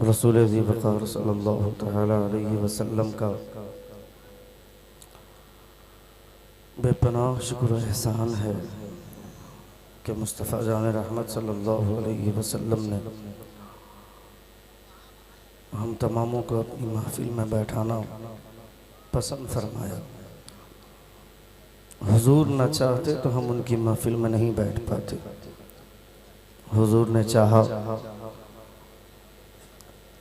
रसूल ज़ी वक़ार सल्लल्लाहु तआला अलैहि वसल्लम का बेपनाह शुक्र एहसान है कि मुस्तफ़ा जान रहमत सल्लल्लाहु अलैहि वसल्लम ने हम तमामों को अपनी महफिल में बैठाना पसंद फरमाया। हुजूर न चाहते तो हम उनकी महफिल में नहीं बैठ पाते। हुजूर ने चाहा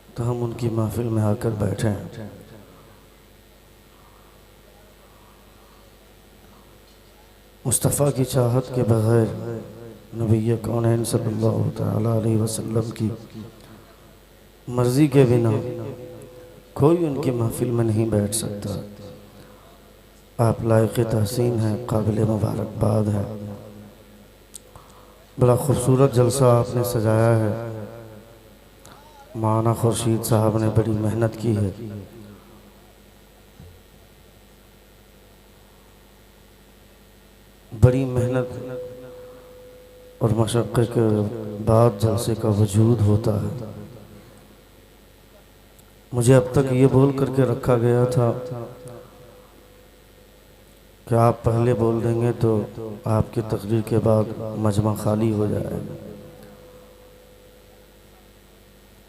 तो हम उनकी महफिल में आकर बैठे। मुस्तफ़ा की चाहत के बगैर नबी कौनैन सल्लल्लाहु तआला अलैहि वसल्लम की मर्ज़ी के बिना कोई उनकी महफिल में नहीं बैठ सकता। आप लायक़ तहसीन हैं, काबिल मुबारकबाद है। बड़ा खूबसूरत जलसा आपने सजाया है। मौलाना खुर्शीद साहब ने बड़ी मेहनत की है। बड़ी मेहनत और मशक्क़त के बाद जलसे का वजूद होता है। मुझे अब तक ये बोल करके रखा गया था कि आप पहले बोल देंगे तो आपकी तकरीर के बाद मजमा खाली हो जाएगा,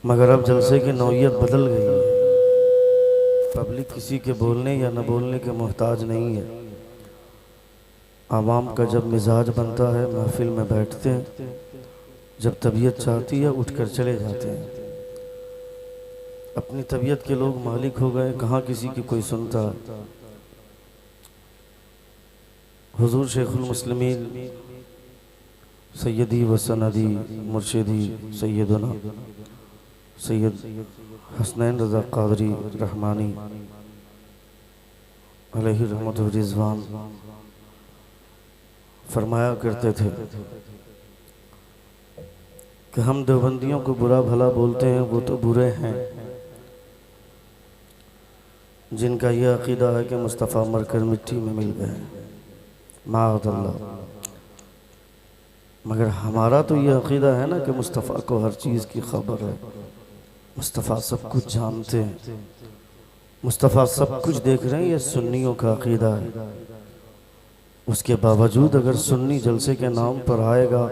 मगर अब जलसे की नौइयत बदल गई है। पब्लिक किसी के बोलने या न बोलने के मोहताज नहीं है। आवाम का जब मिजाज बनता है महफिल में बैठते हैं, जब तबीयत चाहती है उठकर चले जाते हैं। अपनी तबीयत के लोग मालिक हो गए, कहाँ किसी की कोई सुनता। हुजूर शेखुल मुस्लिमीन सैयदी व सनदी मुर्शिदी सैयदना सैयद हसनैन रज़ा क़ादरी रहमानी अलैहि रहमत व रिज़वान फरमाया करते थे कि हम देवबंदियों को बुरा भला बोलते हैं, वो तो बुरे हैं जिनका यह अक़ीदा है कि मुस्तफ़ा मरकर मिट्टी में मिल गए, माअज़ल्लाह। मगर हमारा तो यह अक़ीदा है ना कि मुस्तफ़ा को हर चीज़ की खबर है। मुस्तफ़ा सब कुछ जानते हैं, मुस्तफ़ा सब कुछ देख रहे हैं। ये सुन्नियों का अक़ीदा है। उसके बावजूद अगर सुन्नी जलसे के नाम पर आएगा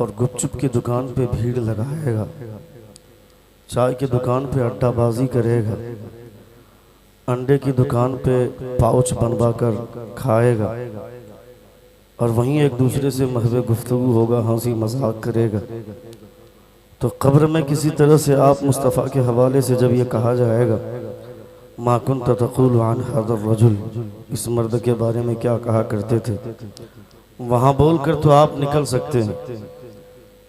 और गुपचुप की दुकान पे भीड़ लगाएगा, चाय की दुकान पे अड्डाबाजी करेगा, अंडे की दुकान पे पाउच बनवा कर खाएगा और वहीं एक दूसरे से महवे गुफ्तगू होगा, हंसी मजाक करेगा, तो कब्र में किसी तरह से आप मुस्तफ़ा के हवाले से जब ये कहा जाएगा मा कुन्त तक़ूलु अन हाज़ा रजुल, इस मर्द के बारे में क्या कहा करते थे, वहाँ बोल कर तो आप निकल सकते हैं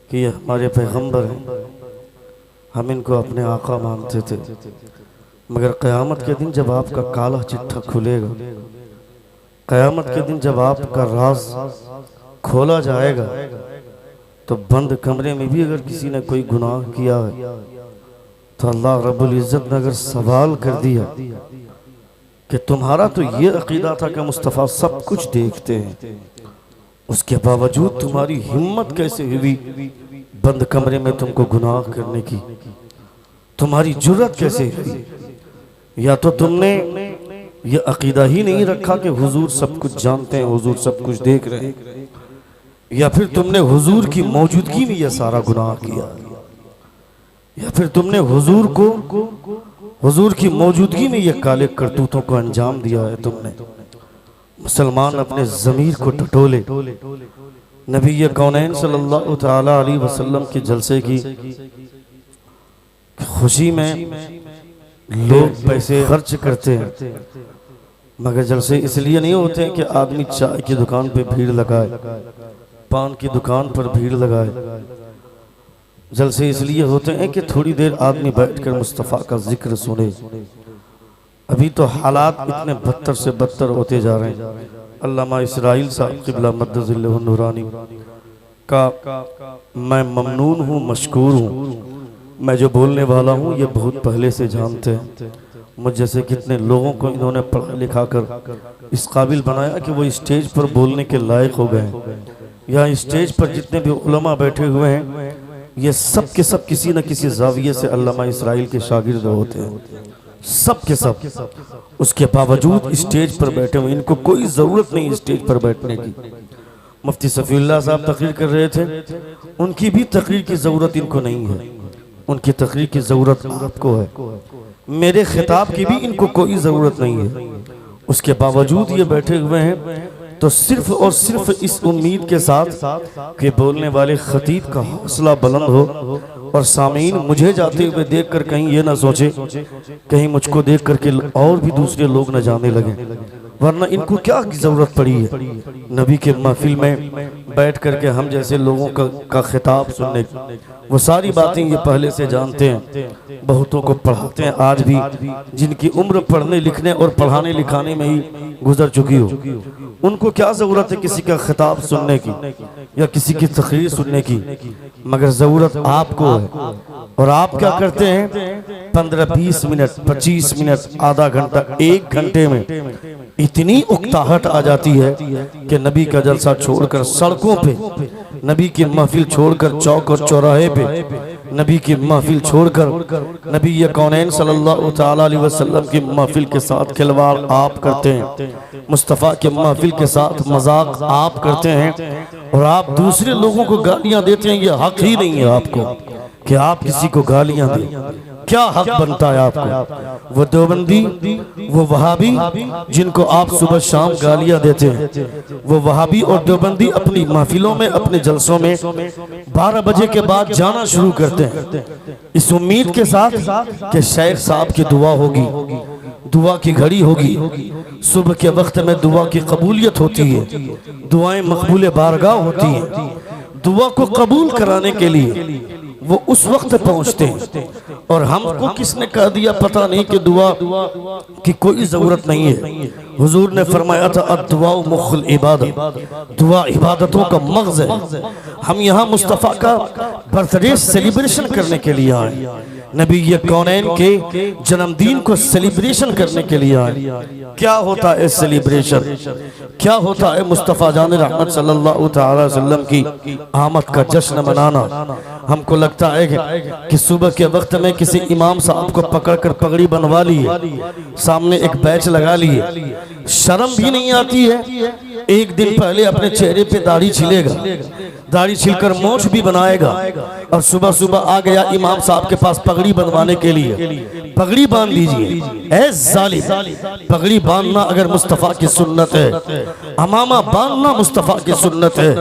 कि ये हमारे पैगंबर हैं, हम इनको अपने आका मानते थे। मगर क़यामत के दिन जब आपका काला चिट्ठा खुलेगा, क़यामत के दिन जब आपका राज खोला जाएगा, तो बंद कमरे में भी अगर किसी ने कोई गुनाह किया है तो अल्लाह रब्बुल इज़्ज़त ने अगर सवाल कर दिया कि तुम्हारा तो ये अक़ीदा था कि मुस्तफ़ा सब कुछ देखते हैं, उसके बावजूद तुम्हारी हिम्मत कैसे हुई बंद कमरे में तुमको गुनाह करने की, तुम्हारी जुर्रत कैसे हुई? या तो तुमने ये अक़ीदा ही नहीं रखा कि हुजूर सब कुछ जानते हैं, हुजूर सब कुछ देख रहे हैं, या फिर तुमने हुजूर की मौजूदगी में यह सारा गुनाह किया, या फिर तुमने हुजूर की मौजूदगी में ये काले करतूतों को अंजाम दिया है। तुमने मुसलमान अपने ज़मीर को टटोले। नबी कौनैन सल्लल्लाहु तआला अलैहि वसल्लम के जलसे की खुशी में लोग पैसे खर्च करते हैं, मगर जलसे इसलिए नहीं होते हैं कि आदमी चाय की दुकान पे भीड़ लगाए, पान की दुकान पर भीड़ लगाए। जलसे इसलिए होते हैं कि थोड़ी देर आदमी बैठकर मुस्तफ़ा का जिक्र सुने। अभी तो हालात इतने बदतर से बदतर होते जा रहे हैं। अल्लामा इसराइल साहब क़िबला मद्दज़िल्लहु नूरानी का मैं ममनून हूँ, मशकूर हूँ। मैं जो बोलने वाला हूँ ये बहुत पहले से जानते हैं। मुझ जैसे कितने लोगों को इन्होंने पढ़ा लिखा कर इस काबिल बनाया कि वो स्टेज पर बोलने के लायक हो गए। यहाँ स्टेज पर जितने भी उलमा बैठे हुए हैं, ये सब के सब किसी न किसी जाविये से अल्लामा इसराइल के शागिर्द होते हैं, सब के सब। उसके बावजूद स्टेज पर बैठे हुए, इनको कोई ज़रूरत नहीं स्टेज पर बैठने की। मुफ्ती सफ़ीउल्लाह साहब तकरीर कर रहे थे, उनकी भी तकरीर की ज़रूरत इनको नहीं है, उनकी तकरीर की ज़रूरत आपको है। मेरे खिताब की भी इनको कोई ज़रूरत नहीं है, उसके बावजूद ये बैठे हुए हैं। तो सिर्फ और सिर्फ इस उम्मीद के साथ कि बोलने वाले खतीब का हौसला बुलंद हो और सामीन मुझे जाते हुए देखकर कहीं ये ना सोचे, कहीं मुझको देख करके और भी दूसरे लोग न जाने लगे, वरना इनको क्या जरूरत पड़ी है नबी के महफिल में बैठ करके हम जैसे लोगों का खिताब सुनने की। वो सारी बातें ये पहले से जानते हैं, बहुतों को पढ़ाते हैं आज भी, जिनकी उम्र पढ़ने लिखने और पढ़ाने लिखाने में ही गुजर चुकी हो। उनको क्या जरूरत है किसी का खिताब सुनने की या किसी की तकरीर सुनने की, मगर जरूरत आपको है। और आप क्या करते हैं, 15-20 मिनट 25 मिनट आधा घंटा 1 घंटे में इतनी उकताहट आ जाती है कि नबी का जलसा छोड़कर सड़कों पे, नबी की महफिल छोड़कर चौक और चौराहे पे, नबी की महफिल छोड़कर नबी ये कौनैन सल्लल्लाहु तआला अलैहि वसल्लम की महफिल के साथ खिलवाड़ आप करते हैं, मुस्तफ़ा के महफिल के साथ मजाक आप करते हैं, और आप दूसरे लोगों को गालियां देते हैं। ये हक ही नहीं है आपको कि आप किसी को गालियां दें। क्या हक बनता है आपको? वो देवबंदी, वो वहाबी जिनको आप सुबह शाम गालियां देते हैं, वो वहाबी और देवबंदी अपनी महफिलों में, अपने जलसों में 12 बजे के बाद जाना शुरू करते हैं इस उम्मीद के साथ कि शेख साहब की दुआ होगी, दुआ की घड़ी होगी, सुबह के वक्त में दुआ की कबूलियत होती है, दुआएं मकबूल बारगाह होती हैं। दुआ को कबूल कराने के लिए वो उस वक्त पहुंचते हैं, और हमको किसने कह दिया पता नहीं कि दुआ की कोई जरूरत नहीं है। हुजूर ने फरमाया था अद्दुआ मुखल इबादत, दुआ इबादतों का मग़ज़ है। हम यहाँ मुस्तफ़ा का बर्थडे सेलिब्रेशन करने के लिए आए, नबी ये कौनैन के जन्मदिन को सेलिब्रेशन करने के लिए आए। क्या होता है सेलिब्रेशन, क्या होता है मुस्तफ़ा जान रहमत सल्लल्लाहु तआला अलैहि वसल्लम की आमद का जश्न मनाना। हमको लगता है कि सुबह के वक्त में किसी इमाम साहब को पकड़कर पगड़ी बनवा लिए, सामने एक बैच लगा लिए, शर्म भी नहीं आती है। एक दिन पहले अपने चेहरे पे दाढ़ी छिलेगा, दाढ़ी छिलकर मोछ भी बनाएगा, और सुबह सुबह आ गया इमाम साहब के पास पगड़ी बनवाने के लिए। पगड़ी बांध लीजिए ऐ जालिम, पगड़ी बांधना अगर मुस्तफ़ा की सुन्नत है, अमामा बांधना मुस्तफ़ा की सुन्नत है।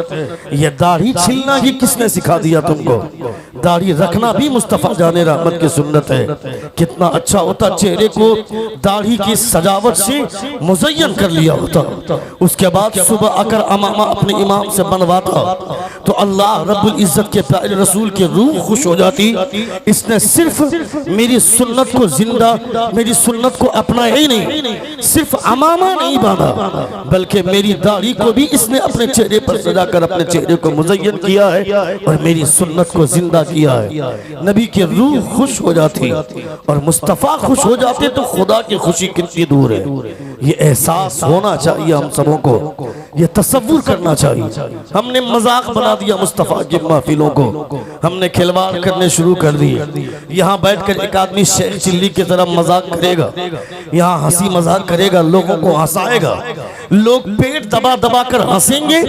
ये दाढ़ी छिलना ही किसने सिखा दिया तुमको? दाढ़ी रखना भी मुस्तफ़ा जाने रहमत की सुन्नत है। कितना अच्छा होता चेहरे को दाढ़ी की सजावट से मुज़य्यन कर लिया होता, उसके बाद सुबह आकर अमामा अपने इमाम से बनवाता तो अल्लाह रब्बुल इज्जत के प्यारे रसूल की रूह खुश हो जाती। इसने सिर्फ मेरी सुन्नत को जिंदा, मेरी सुन्नत को अपनाया ही नहीं, सिर्फ अमामा नहीं बांधा बल्कि मेरी दाढ़ी को भी इसने अपने चेहरे पर सजाकर अपने चेहरे को मुज़य्यन किया है और मेरी सुन्नत को जिंदा किया है। नबी की रूह खुश हो जाती और मुस्तफ़ा खुश हो जाते तो खुदा की खुशी कितनी दूर है। ये एहसास होना चाहिए हम सबों को, ये तसव्वुर करना चाहिए। हमने मजाक बना दिया मुस्तफ़ा की महफिलों को, हमने खिलवाड़ करने शुरू कर दिए। यहाँ बैठकर एक आदमी शेख चिल्ली की तरह मजाक करेगा, यहाँ हंसी मजाक करेगा, लोगों को हंसाएगा, लोग पेट दबा दबा कर हंसेंगे,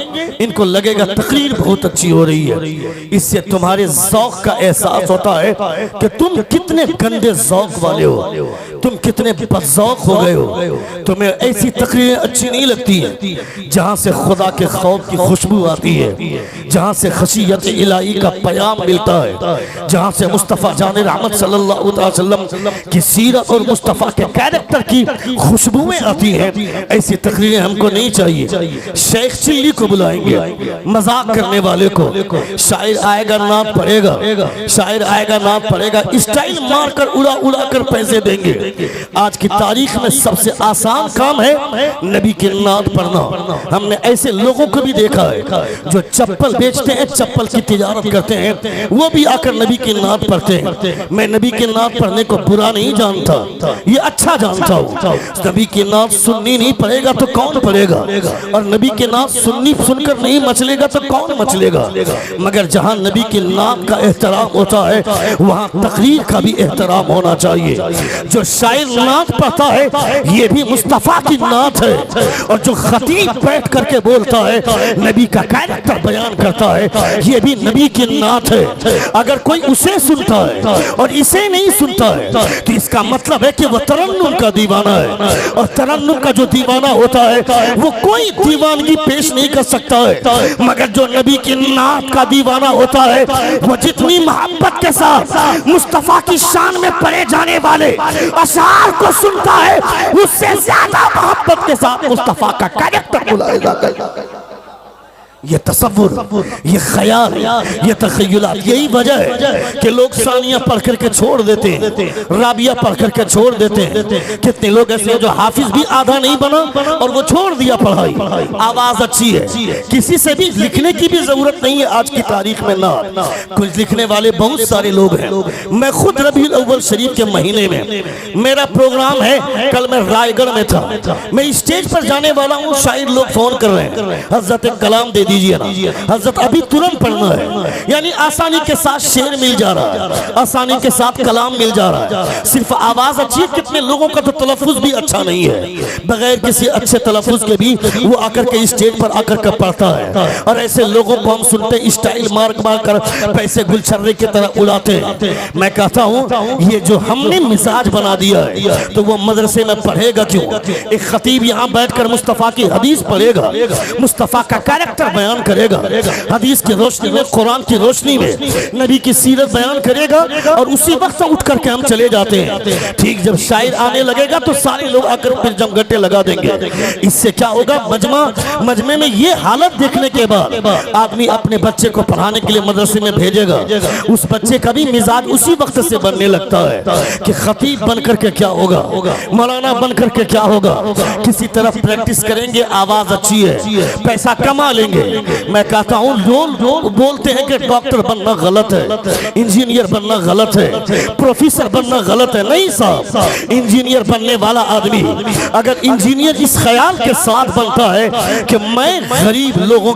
इनको लगेगा तकरीर बहुत अच्छी हो रही है। इससे तुम्हारे ज़ौक़ का एहसास होता है कि तुम कितने गंदे ज़ौक़ वाले हो, तुम कितने बदज़ौक़ हो गए हो। तुम्हें ऐसी तकरीरें अच्छी नहीं लगती है जहाँ से खुदा के खौफ की खुशबू आती है, जहाँ से खशियत इलाही का पैगाम मिलता है, जहाँ से मुस्तफ़ा जाने रहमत सल्लल्लाहु अलैहि वसल्लम की सीरत और मुस्तफ़ा के कैरेक्टर की खुशबुएं आती हैं। ऐसी तकरीरें हमको नहीं चाहिए। शेख चिल्ली को बुलाएंगे, मजाक करने वाले को, शायर आएगा नात पढ़ेगा, शायर आएगा नात पढ़ेगा, स्टाइल मारकर उड़ा उड़ा कर पैसे देंगे। आज की तारीख में सबसे आसान काम है नबी की नात पढ़ना। हमने ऐसे लोगों को भी देखा है जो चप्पल बेचते हैं, चप्पल की तिजारत करते हैं, हैं वो भी आकर नबी की नात पढ़ते हैं। मैं नबी की नात पढ़ने को बुरा नहीं जानता, ये अच्छा जानता हूँ। नबी की नात सुन्नी नहीं पढ़ेगा तो कौन पढ़ेगा, और नबी की नात सुन्नी सुनकर नहीं मचलेगा तो कौन मचलेगा। मगर जहाँ नबी की नात का एहतराम होता है वहाँ तकरीर का भी एहतराम होना चाहिए। जो शायर नात पढ़ता है ये भी मुस्तफ़ा की नात है, और जो खतीब बैठ करके बोलता है नबी का कैरेक्टर बयान करता है ये भी नबी की नात है। अगर कोई उसे सुनता है और इसे नहीं सुनता है तो इसका मतलब है कि वो तरन्नुम का दीवाना है, और तरन्नुम का जो दीवाना होता है वो कोई दीवानगी पेश नहीं कर सकता है। मगर जो नबी की नात का दीवाना होता है वो जितनी मोहब्बत के साथ मुस्तफ़ा की शान में पढ़े जाने वाले अशार को सुनता है उससे ज्यादा मोहब्बत के साथ मुस्तफ़ा का कैरेक्टर बुलाएगा। ये तसव्वुर, ये ख्याल, ये तखय्युलात, यही वजह है कि लोग सानिया पढ़ करके छोड़ देते हैं, राबिया पढ़ करके छोड़ देते हैं। कितने लोग ऐसे हैं जो हाफिज भी आधा नहीं बना और वो छोड़ दिया पढ़ाई। आवाज अच्छी है, किसी से भी लिखने की भी जरूरत नहीं है आज की तारीख में ना। कुछ लिखने वाले बहुत सारे लोग हैं। मैं खुद रबीउल अव्वल शरीफ के महीने में मेरा प्रोग्राम है, कल मैं रायगढ़ में था, मैं स्टेज पर जाने वाला हूँ, शायर लोग फोन कर रहे हैं हजरत कलाम दे दीजिए ना, हजरत अभी तुरंत पढ़ना है। यानी आसानी के साथ शेर मिल जा रहा है, आसानी के साथ कलाम मिल जा रहा है, सिर्फ आवाज अच्छी है। कितने लोगों का तो तलफ्फुज भी अच्छा नहीं है, बगैर किसी अच्छे तलफ्फुज के भी वो आकर के स्टेज पर आकर के पढ़ता है। और ऐसे लोगों को हम सुनते स्टाइल मार मार कर पैसे गुलछर्रे की तरह उड़ाते हैं। मैं कहता हूँ ये जो हमने मिजाज बना दिया है तो वो मदरसे में पढ़ेगा क्यों? एक खतीब यहाँ बैठकर मुस्तफ़ा की हदीस पढ़ेगा, मुस्तफ़ा का कैरेक्टर बयान करेगा, हदीस की रोशनी में, कुरान की रोशनी में नबी की सीरत बयान करेगा, और उसी वक्त उठ करके हम चले जाते हैं। ठीक जब शायर आने लगेगा तो सारे लोग आकर फिर जमघटे लगा देंगे। इससे क्या होगा? मजमे में ये हालत देखने के बाद आदमी अपने बच्चे को पढ़ाने के लिए मदरसे में भेजेगा, उस बच्चे का भी मिजाज उसी वक्त से बनने लगता है कि खतीब बन करके क्या होगा, मौलाना बन करके क्या होगा। किसी तरफ प्रैक्टिस करेंगे, आवाज अच्छी है, पैसा कमा लेंगे। मैं कहता हूँ लोग बोलते हैं कि डॉक्टर बनना गलत है, इंजीनियर बनना गलत है, प्रोफेसर बनना गलत है। नहीं साहब, इंजीनियर बनने वाला आदमी अगर इंजीनियर इस ख्याल के साथ बनता है कि मैं गरीब लोगों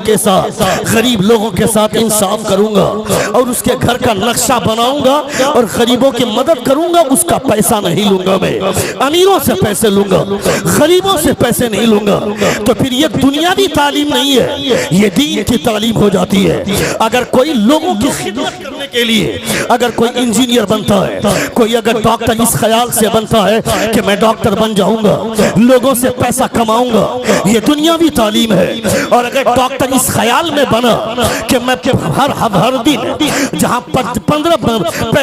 के साथ इंसाफ करूंगा और उसके घर का नक्शा बनाऊंगा और गरीबों की मदद करूंगा, उसका पैसा नहीं लूंगा, मैं अमीरों से पैसे लूंगा, गरीबों से पैसे नहीं लूंगा, तो फिर ये दुनियावी तालीम नहीं है, ये दीन की तालीम हो जाती है। अगर कोई लोगों की खिदमत करने के लिए अगर कोई इंजीनियर बनता है, कोई अगर डॉक्टर इस ख्याल से बनता है कि मैं डॉक्टर बन जाऊंगा, लोगों से पैसा कमाऊंगा, ये दुनियावी तालीम है। और अगर डॉक्टर इस ख्याल में बना कि मैं हर दिन जहां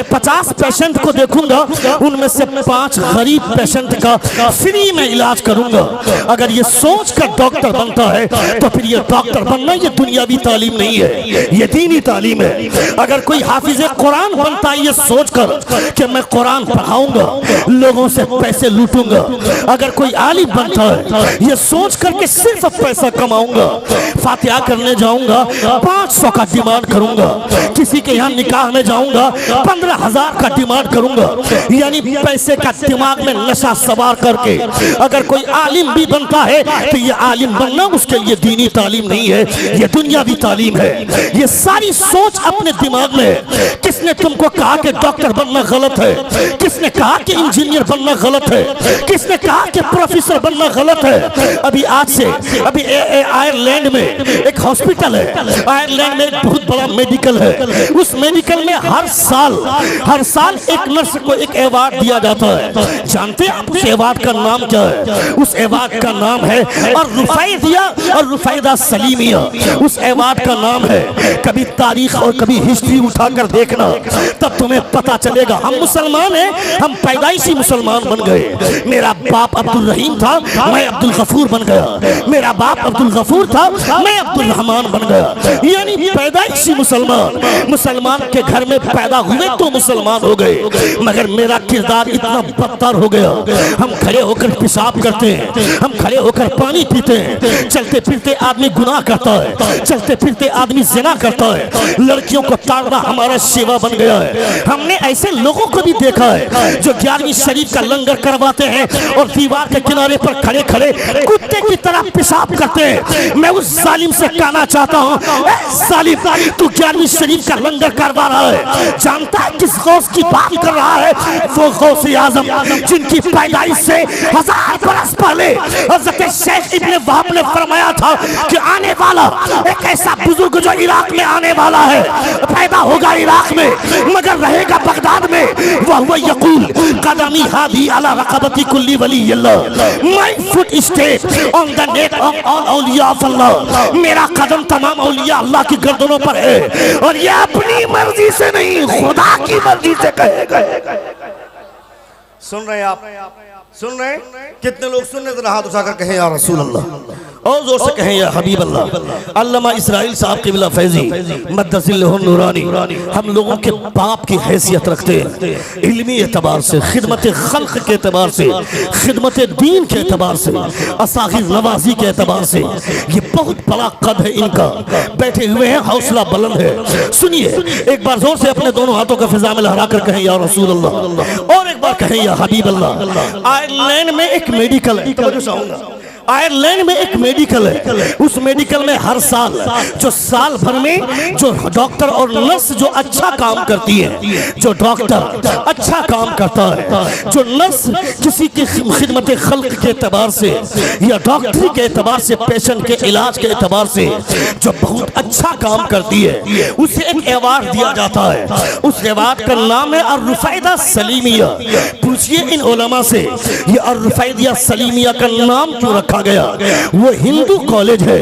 50 पेशेंट को देखूंगा उनमें से 5 गरीब पेशेंट का फ्री में इलाज करूंगा, अगर ये सोच कर डॉक्टर बनता है तो फिर ये डॉक्टर बनना ये दुनियावी तालीम नहीं है, ये दीनी तालीम है। अगर कोई हाफिज कुरान बनता है ये सोचकर कि मैं कुरान पढ़ाऊंगा, लोगों से पैसे लूटूंगा, अगर कोई आलिम बनता है ये सोच करके सिर्फ पैसा कमाऊंगा, फातिहा करने जाऊंगा 500 का डिमांड करूंगा, किसी के यहाँ निकाह में जाऊंगा 15,000 का डिमांड करूंगा, यानी पैसे का दिमाग में नशा सवार करके अगर कोई आलिम भी बनता है तो ये आलिम बनना उसके लिए दीनी तालीम नहीं है, ये दुनियावी तालीम है। ये सारी सोच अपने दिमाग में, किसने तुमको कहा कि डॉक्टर बनना गलत है, किसने कहा कि इंजीनियर बनना गलत है, किसने कहा कि प्रोफेसर बनना गलत है। अभी आज से अभी आयरलैंड में एक हॉस्पिटल है, आयरलैंड में एक बहुत बड़ा मेडिकल है, उस मेडिकल में हर साल एक नर्स को एक अवार्ड दिया जाता है। जानते हैं आप उस अवार्ड का नाम क्या है? उस अवार्ड का नाम है और रुफैदिया और रुफैदा सलीमिया, उस अवार्ड का नाम है। कभी तारीख और कभी हिस्ट्री उठाकर देखना तब तुम्हें पता चलेगा। हम मुसलमान हैं, हम पैदाइशी मुसलमान बन गए। मेरा बाप अब्दुल रहीम था, मैं अब्दुल गफूर बन गया, मेरा बाप अब्दुल गफूर था, मैं अब्दुल रहमान बन गया, यानी पैदाइशी मुसलमान के घर में पैदा हुए तो मुसलमान हो गए। मगर मेरा किरदार इतना बदतर हो गया, हम खड़े होकर पेशाब करते हैं, हम खड़े होकर पानी पीते हैं, चलते फिरते आदमी गुनाह करता है, चलते फिरते आदमी जिना करता है, लड़कियों को ताड़ना हमारा सेवा बन गया है। हमने ऐसे लोगों को भी देखा है जो 11वीं शरीफ का लंगर करवाते हैं और दीवार के किनारे पर खड़े खड़े कुत्ते की तरह पेशाब करते हैं। मैं उस जालिम से कहना चाहता हूँ, जालिम तू 11वीं शरीफ का लंगर करवा रहा है, जानता है किस गौस की बात कर रहा है? वो गौसे आजम जिनकी पैदाइश से 1000 बरस पहले हज़रत शेख इब्ने वहाब ने फरमाया था कि आने वाला एक ऐसा बुजुर्ग जो इराक में आने वाला है, पैदा होगा इराक में मगर रहेगा बगदाद में। वह यकूल कदमी हादी अला रक़बती कुल्ली वली अल्लाह, my foot step on the neck of all औलिया ऑफ अल्लाह। मेरा कदम तमाम औलिया अल्लाह की गर्दनों पर है और ये अपनी मर्जी से नहीं खुदा की मर्जी से कहेगा। सुन रहे हैं आप? सुन रहे हैं? कितने लोग सुन रहे? हाथ उठाकर कहें या रसूल अल्लाह, और जोर से कहें या हबीब अल्लाह। अल्लामा इस्राइल साहब किबला फैजी मद्दसिल्लहु नूरानी हम लोगों के बाप की हैसियत रखते हैं, इल्मी एतबार से, खिदमत खल्क के एतबार से, खिदमत दीन के एतबार से, असागिर नवाजी के एतबार से। ये बहुत बड़ा कद है इनका, बैठे हुए हैं, हौसला बुलंद है। सुनिए, एक बार जोर से अपने दोनों हाथों का फिजा में लहरा कर कहें या रसूल अल्लाह, और एक बार कहें या हबीब अल्लाह। आयरलैंड में एक मेडिकल है, आयरलैंड में एक मेडिकल है, उस मेडिकल में हर साल जो साल भर में जो डॉक्टर और नर्स जो अच्छा काम करती है, जो डॉक्टर अच्छा काम करता है, जो नर्स किसी की खिदमत खल्क के एतबार से या डॉक्टरी के एतबार से, पेशेंट के इलाज के एतबार से जो बहुत अच्छा काम करती है, उसे एक अवार्ड दिया जाता है। उस अवार्ड का नाम है अर्रुफैदा सलीमिया। पूछिए इन उलमा से ये अर्रुफैदा सलीमिया का नाम क्यों रखा गया? वो हिंदू कॉलेज है,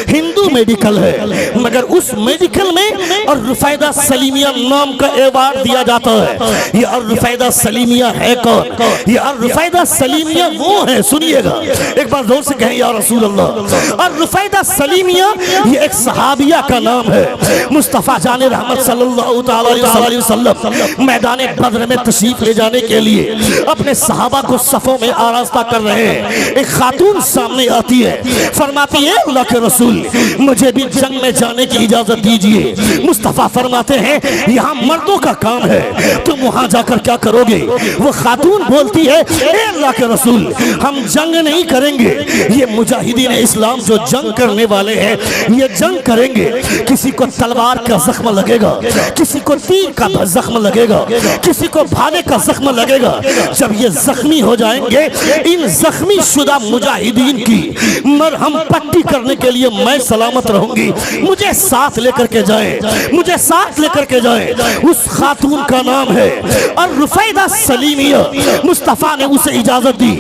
हिंदू मेडिकल है, मगर उस मेडिकल में अर्रुफैदा सलीमिया नाम का अवार्ड दिया जाता है। ये अर्रुफैदा सलीमिया है कौन? ये अर्रुफैदा सलीमिया वो है, सुनिएगा एक बार जोर से कहें या रसूल अल्लाह। अर्रुफैदा सलीमिया ये एक सहाबिया का नाम है। मुस्तफा जाने रहमत सल्लल्लाहु अलैहि वसल्लम मैदान बद्र में तशरीफ ले जाने के लिए अपने सहाबा को सफों में आरास्ता कर रहे हैं। एक खातून सामने आती है, फरमाती है अल्लाह के रसूल मुझे भी जंग में जाने की इजाजत दीजिए। मुस्तफा फरमाते हैं यहाँ मर्दों का काम है, तुम वहां जाकर क्या करोगे? वो खातून बोलती है अल्लाह के रसूल हम जंग नहीं करेंगे, ये मुजाहिदीन इस्लाम जो जंग करने वाले हैं ये जंग करेंगे। किसी को तलवार का जख्म लगेगा, किसी को तीर का जख्म लगेगा, किसी को भाले का जख्म लगेगा। जब ये जख्मी हो जाएंगे, इन जख्मी शुदा मुजाहिदीन की मरहम पट्टी करने के लिए मैं सलामत रहूंगी। मुझे साथ लेकर के जाएं, मुझे साथ लेकर के जाएं। उस खातून का नाम है अर्रुफैदा सलीमिया। मुस्तफा ने उसे इजाजत दी।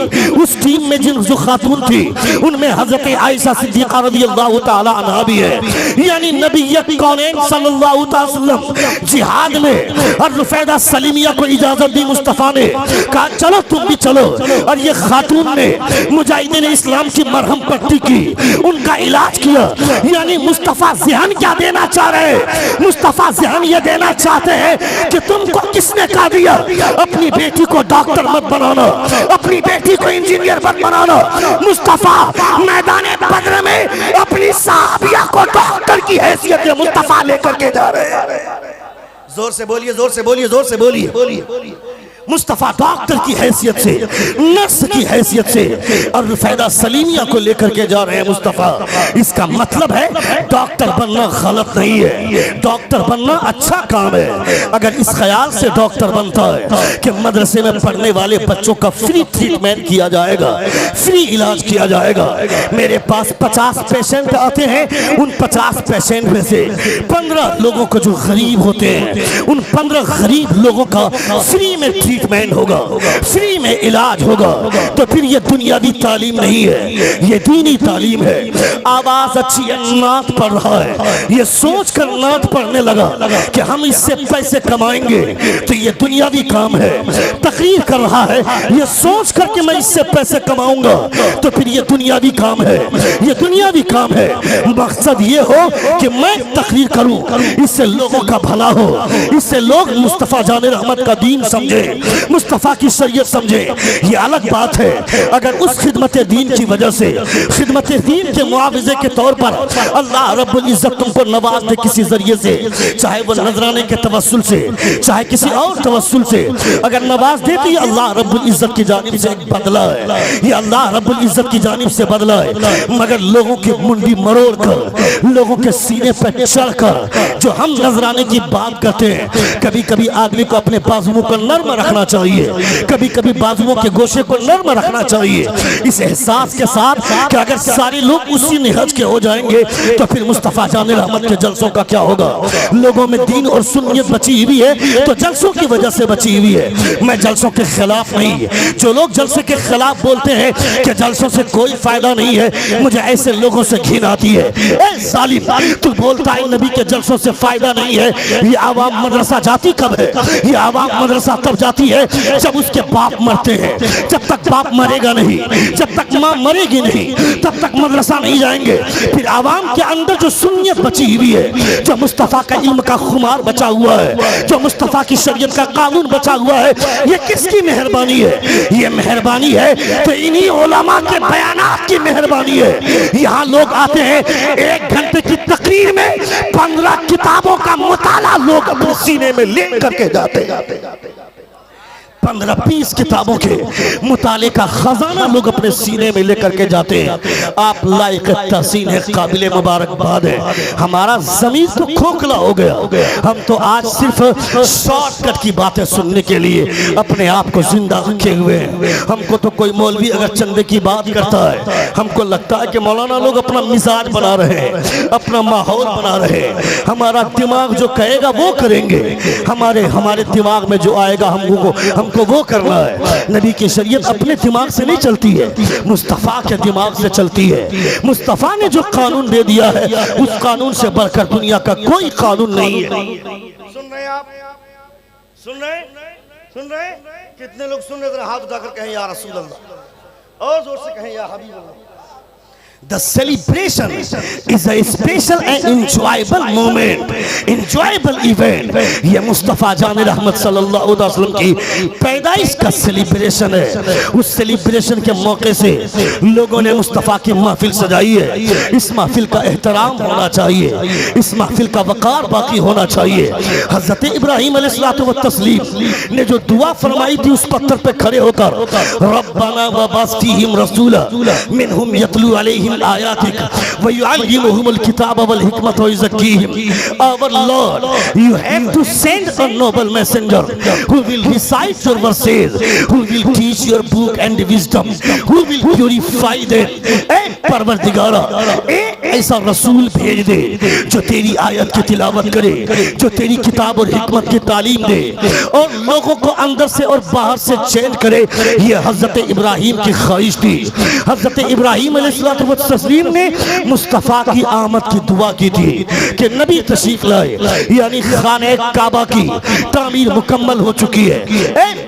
उस टीम में जिन जो खातून थी उनमें हजरत आयशा सिद्दीक़ा रज़ियल्लाहु ताला अन्हा भी है, यानी नबिय्यत कौनैन सल्लल्लाहु अलैहि वसल्लम जिहाद में अर्रुफैदा सलीमिया को इजाजत दी। मुस्तफा ने कहा चलो तुम भी चलो, और ये खातून ने मुजाहिदीन इस्लाम की मरहम पट्टी की, उनका इलाज किया। यानी मुस्तफा ज़हन क्या देना चाह रहे हैं? मुस्तफा ज़हन ये देना चाहते हैं कि तुमको किसने कहा दिया अपनी बेटी को डॉक्टर मत बनाना, अपनी बेटी को इंजीनियर मत बनाना। मुस्तफा मैदान बद्र में अपनी साहबिया को डॉक्टर की हैसियत में मुस्तफा लेकर के जा रहे हैं। जोर से बोलिए, जोर से बोलिए, जोर से बोलिए। मुस्तफा डॉक्टर की हैसियत से, नर्स की हैसियत से अर्रुफैदा सलीमिया को लेकर के जा रहे हैं मुस्तफा। इसका मतलब है डॉक्टर बनना गलत नहीं है, डॉक्टर बनना अच्छा काम है। अगर इस ख्याल से डॉक्टर बनता है कि मदरसे में पढ़ने वाले बच्चों का फ्री ट्रीटमेंट किया जाएगा, फ्री इलाज किया जाएगा। मेरे पास 50 पेशेंट आते हैं, उन 50 पेशेंट में से 15 लोगों को जो गरीब होते हैं, उन 15 गरीब लोगों का फ्री में ट्रीटमेंट होगा, फ्री में इलाज होगा, तो फिर ये दुनियावी तालीम नहीं है, ये दीनी तालीम है। आवाज अच्छी है, नात पढ़ रहा है, ये सोच कर नात पढ़ने लगा कि हम इससे पैसे कमाएंगे, तो ये दुनियावी काम है। तकरीर कर रहा है, ये सोच कर कि मैं इससे पैसे कमाऊंगा, तो फिर ये दुनियावी काम है, ये दुनियावी काम है। मकसद ये हो कि मैं तकरीर करूं, इससे लोगों का भला हो, इससे लोग मुस्तफा जाने रहमत का दीन समझे। मुस्तफ़ा की शरीयत समझे। ये अलग बात है अगर उस खिदमत दीन की वजह से, खिदमत दीन के मुआवजे के तौर पर अल्लाह रब्बुल इज्जत तुमको नवाज दे किसी जरिए से, चाहे वो नजराने के तवस्सुल से, चाहे किसी और तवस्सुल से, अगर नवाज दे तो ये अल्लाह रब्बुल इज्जत की जानिब से एक बदला है, ये अल्लाह रब्बुल इज्जत की जानिब से बदला है। मगर लोगों की मुंडी मरोड़ कर, लोगों के सीने पर चढ़ कर जो हम नजराने की बात करते हैं, कभी कभी आदमी को अपने बाजुओं को नर्म रखना चाहिए, कभी कभी बाजुओं के गोशे को नर्म रखना चाहिए, इस एहसास के साथ कि अगर सारे लोग उसी निहज के हो जाएंगे तो फिर मुस्तफ़ा जान रहमत के जलसों का क्या होगा। लोगों में दीन और सुन्नियत बची हुई है तो जलसों की वजह से बची हुई है। मैं जलसों के खिलाफ नहीं, जो लोग जलसे के खिलाफ बोलते हैं कि जलसों से कोई फायदा नहीं है, मुझे ऐसे लोगों से घिन आती है। ए जालिम, तू बोलता है नबी के जलसों से फायदा नहीं है, ये आवाम मदरसा जाती कब है? ये आवाम मदरसा तब जाती है जब उसके बाप मरते हैं। जब तक बाप मरेगा नहीं, जब तक माँ मरेगी नहीं, तब तक मदरसा नहीं जाएंगे। फिर आवाम के अंदर जो सुन्नियत बची हुई है, जो मुस्तफ़ा का इल्म का खुमार बचा हुआ है, जो मुस्तफ़ा की शरीयत का कानून बचा हुआ है, ये किसकी मेहरबानी है? ये मेहरबानी है तो इन्हीं उलमा के बयानात की मेहरबानी है। यहाँ लोग आते हैं, 1 घंटे की तकरीर में 15 किताबों का मुताला लोग अपने सीने में ले करके जाते हैं। 15-20 किताबों के मुताले का खजाना लोग अपने सीने में लेकर के जाते हैं। आप लायक तहसीन है, काबिल मुबारकबाद है। हमारा ज़मीन तो खोखला हो गया, हम तो आज सिर्फ शॉर्टकट की बातें सुनने के लिए अपने आप को जिंदा रखे हुए हैं। हमको तो कोई मौलवी अगर चंदे की बात करता है, हमको लगता है कि मौलाना लोग अपना मिजाज बना रहे हैं, अपना माहौल बना रहे हैं। हमारा दिमाग जो कहेगा वो करेंगे, हमारे दिमाग में जो आएगा हमको वो करना है। नबी की शरीयत अपने दिमाग से नहीं चलती है, मुस्तफ़ा के दिमाग से चलती है। मुस्तफ़ा ने जो कानून दे दिया है, उस कानून से बढ़कर दुनिया का कोई कानून नहीं है। सुन रहे आप? सुन रहे? कितने लोग सुन रहे? हाथ उठाकर कहें या रसूल अल्लाह, और जोर से कहें या हबीब अल्लाह। The celebration is a special and enjoyable moment, enjoyable event. ये मुस्तफ़ा जान रहमत सल्लल्लाहु अलैहि वसल्लम की पैदाइश का सेलिब्रेशन है। उस सेलिब्रेशन के मौके से लोगों ने मुस्तफ़ा की महफिल सजाई है। इस महफिल का एहतराम होना चाहिए, इस महफिल का वक़ार बाकी होना चाहिए। हज़रत इब्राहीम अलैहिस्सलातु व तस्लीम ने जो दुआ फरमाई थी उस पत्थर पे खड़े होकर, रब्बना वबअस फ़ीहिम रसूला मिनहुम यतलू अलैहिम आयातिक व युअल्लिमुहुमुल किताब वल हिकमत व युज़क्कीहिम। Our Lord, you have to send a noble messenger who will recite your verses, who will teach your book and wisdom, who will purify them. परवरदिगारा, एक ऐसा रसूल भेज दे जो तेरी आयत की तिलावत करे, जो तेरी किताब और हिकमत की तालीम दे और लोगों को अंदर से और बाहर से चेंज करे। ये हजरत इब्राहीम की ख्वाहिश थी। हजरत इब्राहीम अलैहिस्सलातु व तस्लीम ने मुस्तफ़ा की आमद की दुआ की थी कि नबी तशरीफ लाए, यानी खाने काबा की तामीर मुकम्मल हो चुकी है।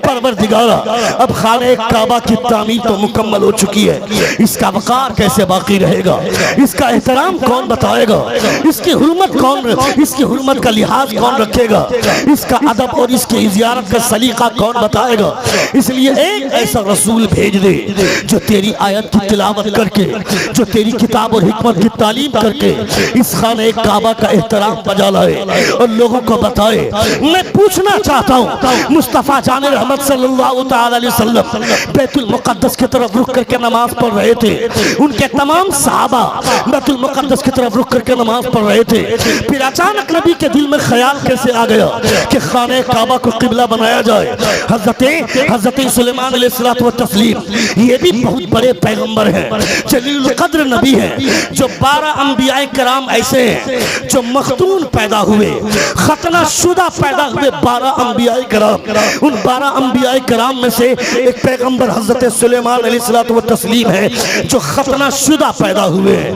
परवरदिगारा, अब खाने काबा की तामीर तो मुकम्मल हो चुकी है, इसका वक़ार कैसे बाकी रहेगा? इसका एहतराम कौन बताएगा? इसकी हुर्मत कौन, इसकी हुर्मत का लिहाज कौन रखेगा? इसका अदब और इसकी ज़ियारत का सलीका कौन बताएगा? इसलिए एक ऐसा रसूल भेज दे जो तेरी आयत की तिलावत करके, जो तेरी किताब और हिकमत की तालीम करके इस खाने काबा का एहतराम बजा लाए और लोगों को बताए। मैं पूछना चाहता हूँ, मुस्तफ़ा जान रहमत सल्लल्लाहु तआला अलैहि वसल्लम बैतुल मुक़द्दस की तरफ रुक करके नमाज पढ़ रहे थे। उनके तमाम सहाबा बैतुल मुक़द्दस की तरफ रुक करके नमाज पढ़ रहे थे। फिर अचानक नबी के दिल में ख्याल कैसे आ गया कि खाने काबा को किबला बनाया जाए। हज़रत सुलेमान अलैहिस्सलातु व तस्लीम ये भी बहुत बड़े पैगंबर हैं, जलीलुल क़द्र नबी हैं। जो 12 अंबियाए कराम ऐसे हैं जो मखतून पैदा हुए, खतना शुदा पैदा हुए 12 अंबियाए कराम। उन 12 अंबियाए कराम में से एक पैगंबर हज़रत सुलेमान अलैहिस्सलातु व तस्लीम है जो खतना शुदा पैदा हुए हैं।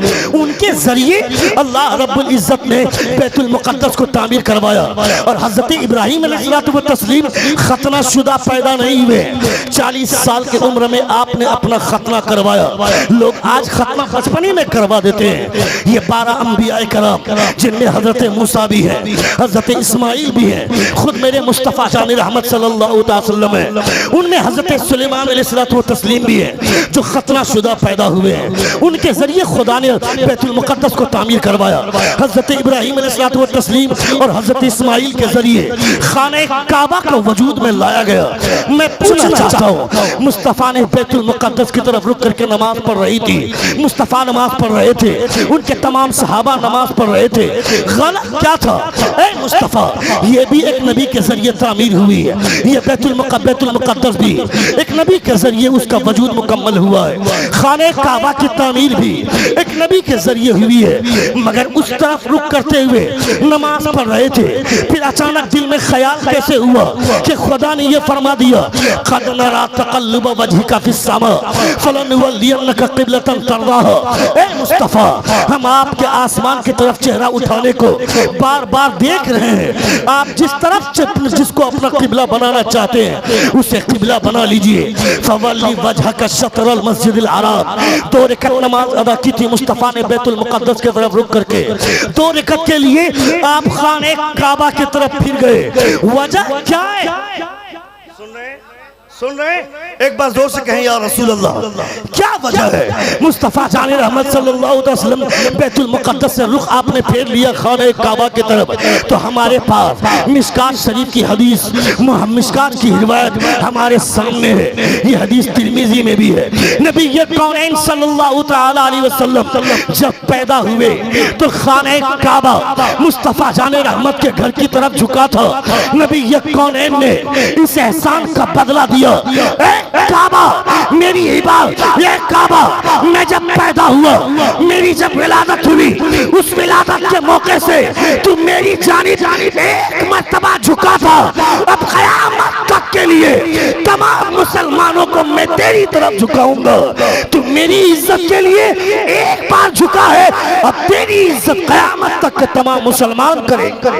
उनके जरिए अल्लाह रब्बुल इज्जत ने बैतुल मुक़द्दस को तामीर करवाया। और हजरत इब्राहीम अलैहिस्सलातु व तस्लीम खतना शुदा पैदा नहीं हुए, 40 साल की उम्र में आपने अपना खतना करवाया। लोग आज खतना बचपने में करवा देते हैं। ये 12 अंबिया कराम जिनमें हजरत मूसा भी है, हजरत इस्माइल भी है, खुद मेरे मुस्तफ़ा जान रहमत सल्लल्लाहु अलैहि वसल्लम है, उनमें हजरत सुलेमान अलैहिस्सलातु व तस्लीम भी है जो खतना शुदा पैदा हुए हैं। उनके जरिए खुदा ने बैतुल मुक़द्दस को तामीर करवाया। हजरत इब्राहीम अलैहिस्सलातु व तस्लीम और हजरत इस्माइल के जरिए खाने काबा को वजूद में लाया गया। मैं पूछना चाहता हूँ, मुस्तफ़ा ने बैतुल मुक़द्दस की तरफ रुक करके नमाज पढ़ रही थी, मुस्तफ़ा नमाज पढ़ रहे थे, उनके तमाम सहाबा नमाज पढ़ रहे थे, गलत क्या था? ए मुस्तफ़ा, ये भी एक नबी के जरिए तामीर हुई है। ये बैतुल मुक़द्दस भी एक नबी के जरिए उसका वजूद मुकम्मल हुआ है। खाने काबा की तामीर भी एक नबी के जरिए हुई है। मगर उस तरफ रुक करते हुए नमाज पढ़ रहे थे, फिर अचानक दिल में ख्याल कैसे हुआ कि खुदा ने ये फरमा दिया, क़द नरा तक़ल्लुब वजहिका फ़िस्समा फ़लनुवल्लियन्नका क़िबलतन तर्दाहा। ए मुस्तफ़ा, हम आपके आसमान की तरफ चेहरा उठाने को बार बार देख रहे हैं। आप जिस तरफ जिसको अपना किबला बनाना चाहते हैं उसे किबला बना लीजिए। फ़वल्ली वजहका शत्रल मस्जिदिल हराम। 2 रकअत नमाज अदा की थी मुस्तफ़ा ने बैतुल मुक़द्दस की तरफ रुक करके। 2 रकअत के लिए आप खाने काबा की तरफ फिर गए, वजह क्या है? सुन रहे? एक बार जोर से कहें या रसूल अल्लाह। क्या वजह है? मुस्तफ़ा जान रहमत सल्लल्लाहु अलैहि वसल्लम बैतुल मुक़द्दस से रुख आपने फेर लिया खाने काबा की तरफ, तो हमारे पास मिशकात शरीफ की हदीस, मिशकात की रिवायत हमारे सामने है। ये हदीस तिरमिज़ी में भी है। नबी ये कौनैन सल्लल्लाहु तआला अलैहि वसल्लम जब पैदा हुए तो खाने काबा मुस्तफ़ा जान रहमत के घर की तरफ झुका था। नबी ये कौनैन ने इस एहसान का बदला दिया। काबा मेरी इबादत, ये काबा मैं जब पैदा हुआ, मेरी जब विलादत हुई, उस विलादत के मौके से तू मेरी जानिब एक मर्तबा झुका था। अब क़यामत तक के लिए तमाम मुसलमानों को मैं तेरी तरफ झुकाऊंगा। तू मेरी इज्जत के लिए एक बार झुका है, अब तेरी इज्जत क़यामत तक के तमाम मुसलमान करेंगे।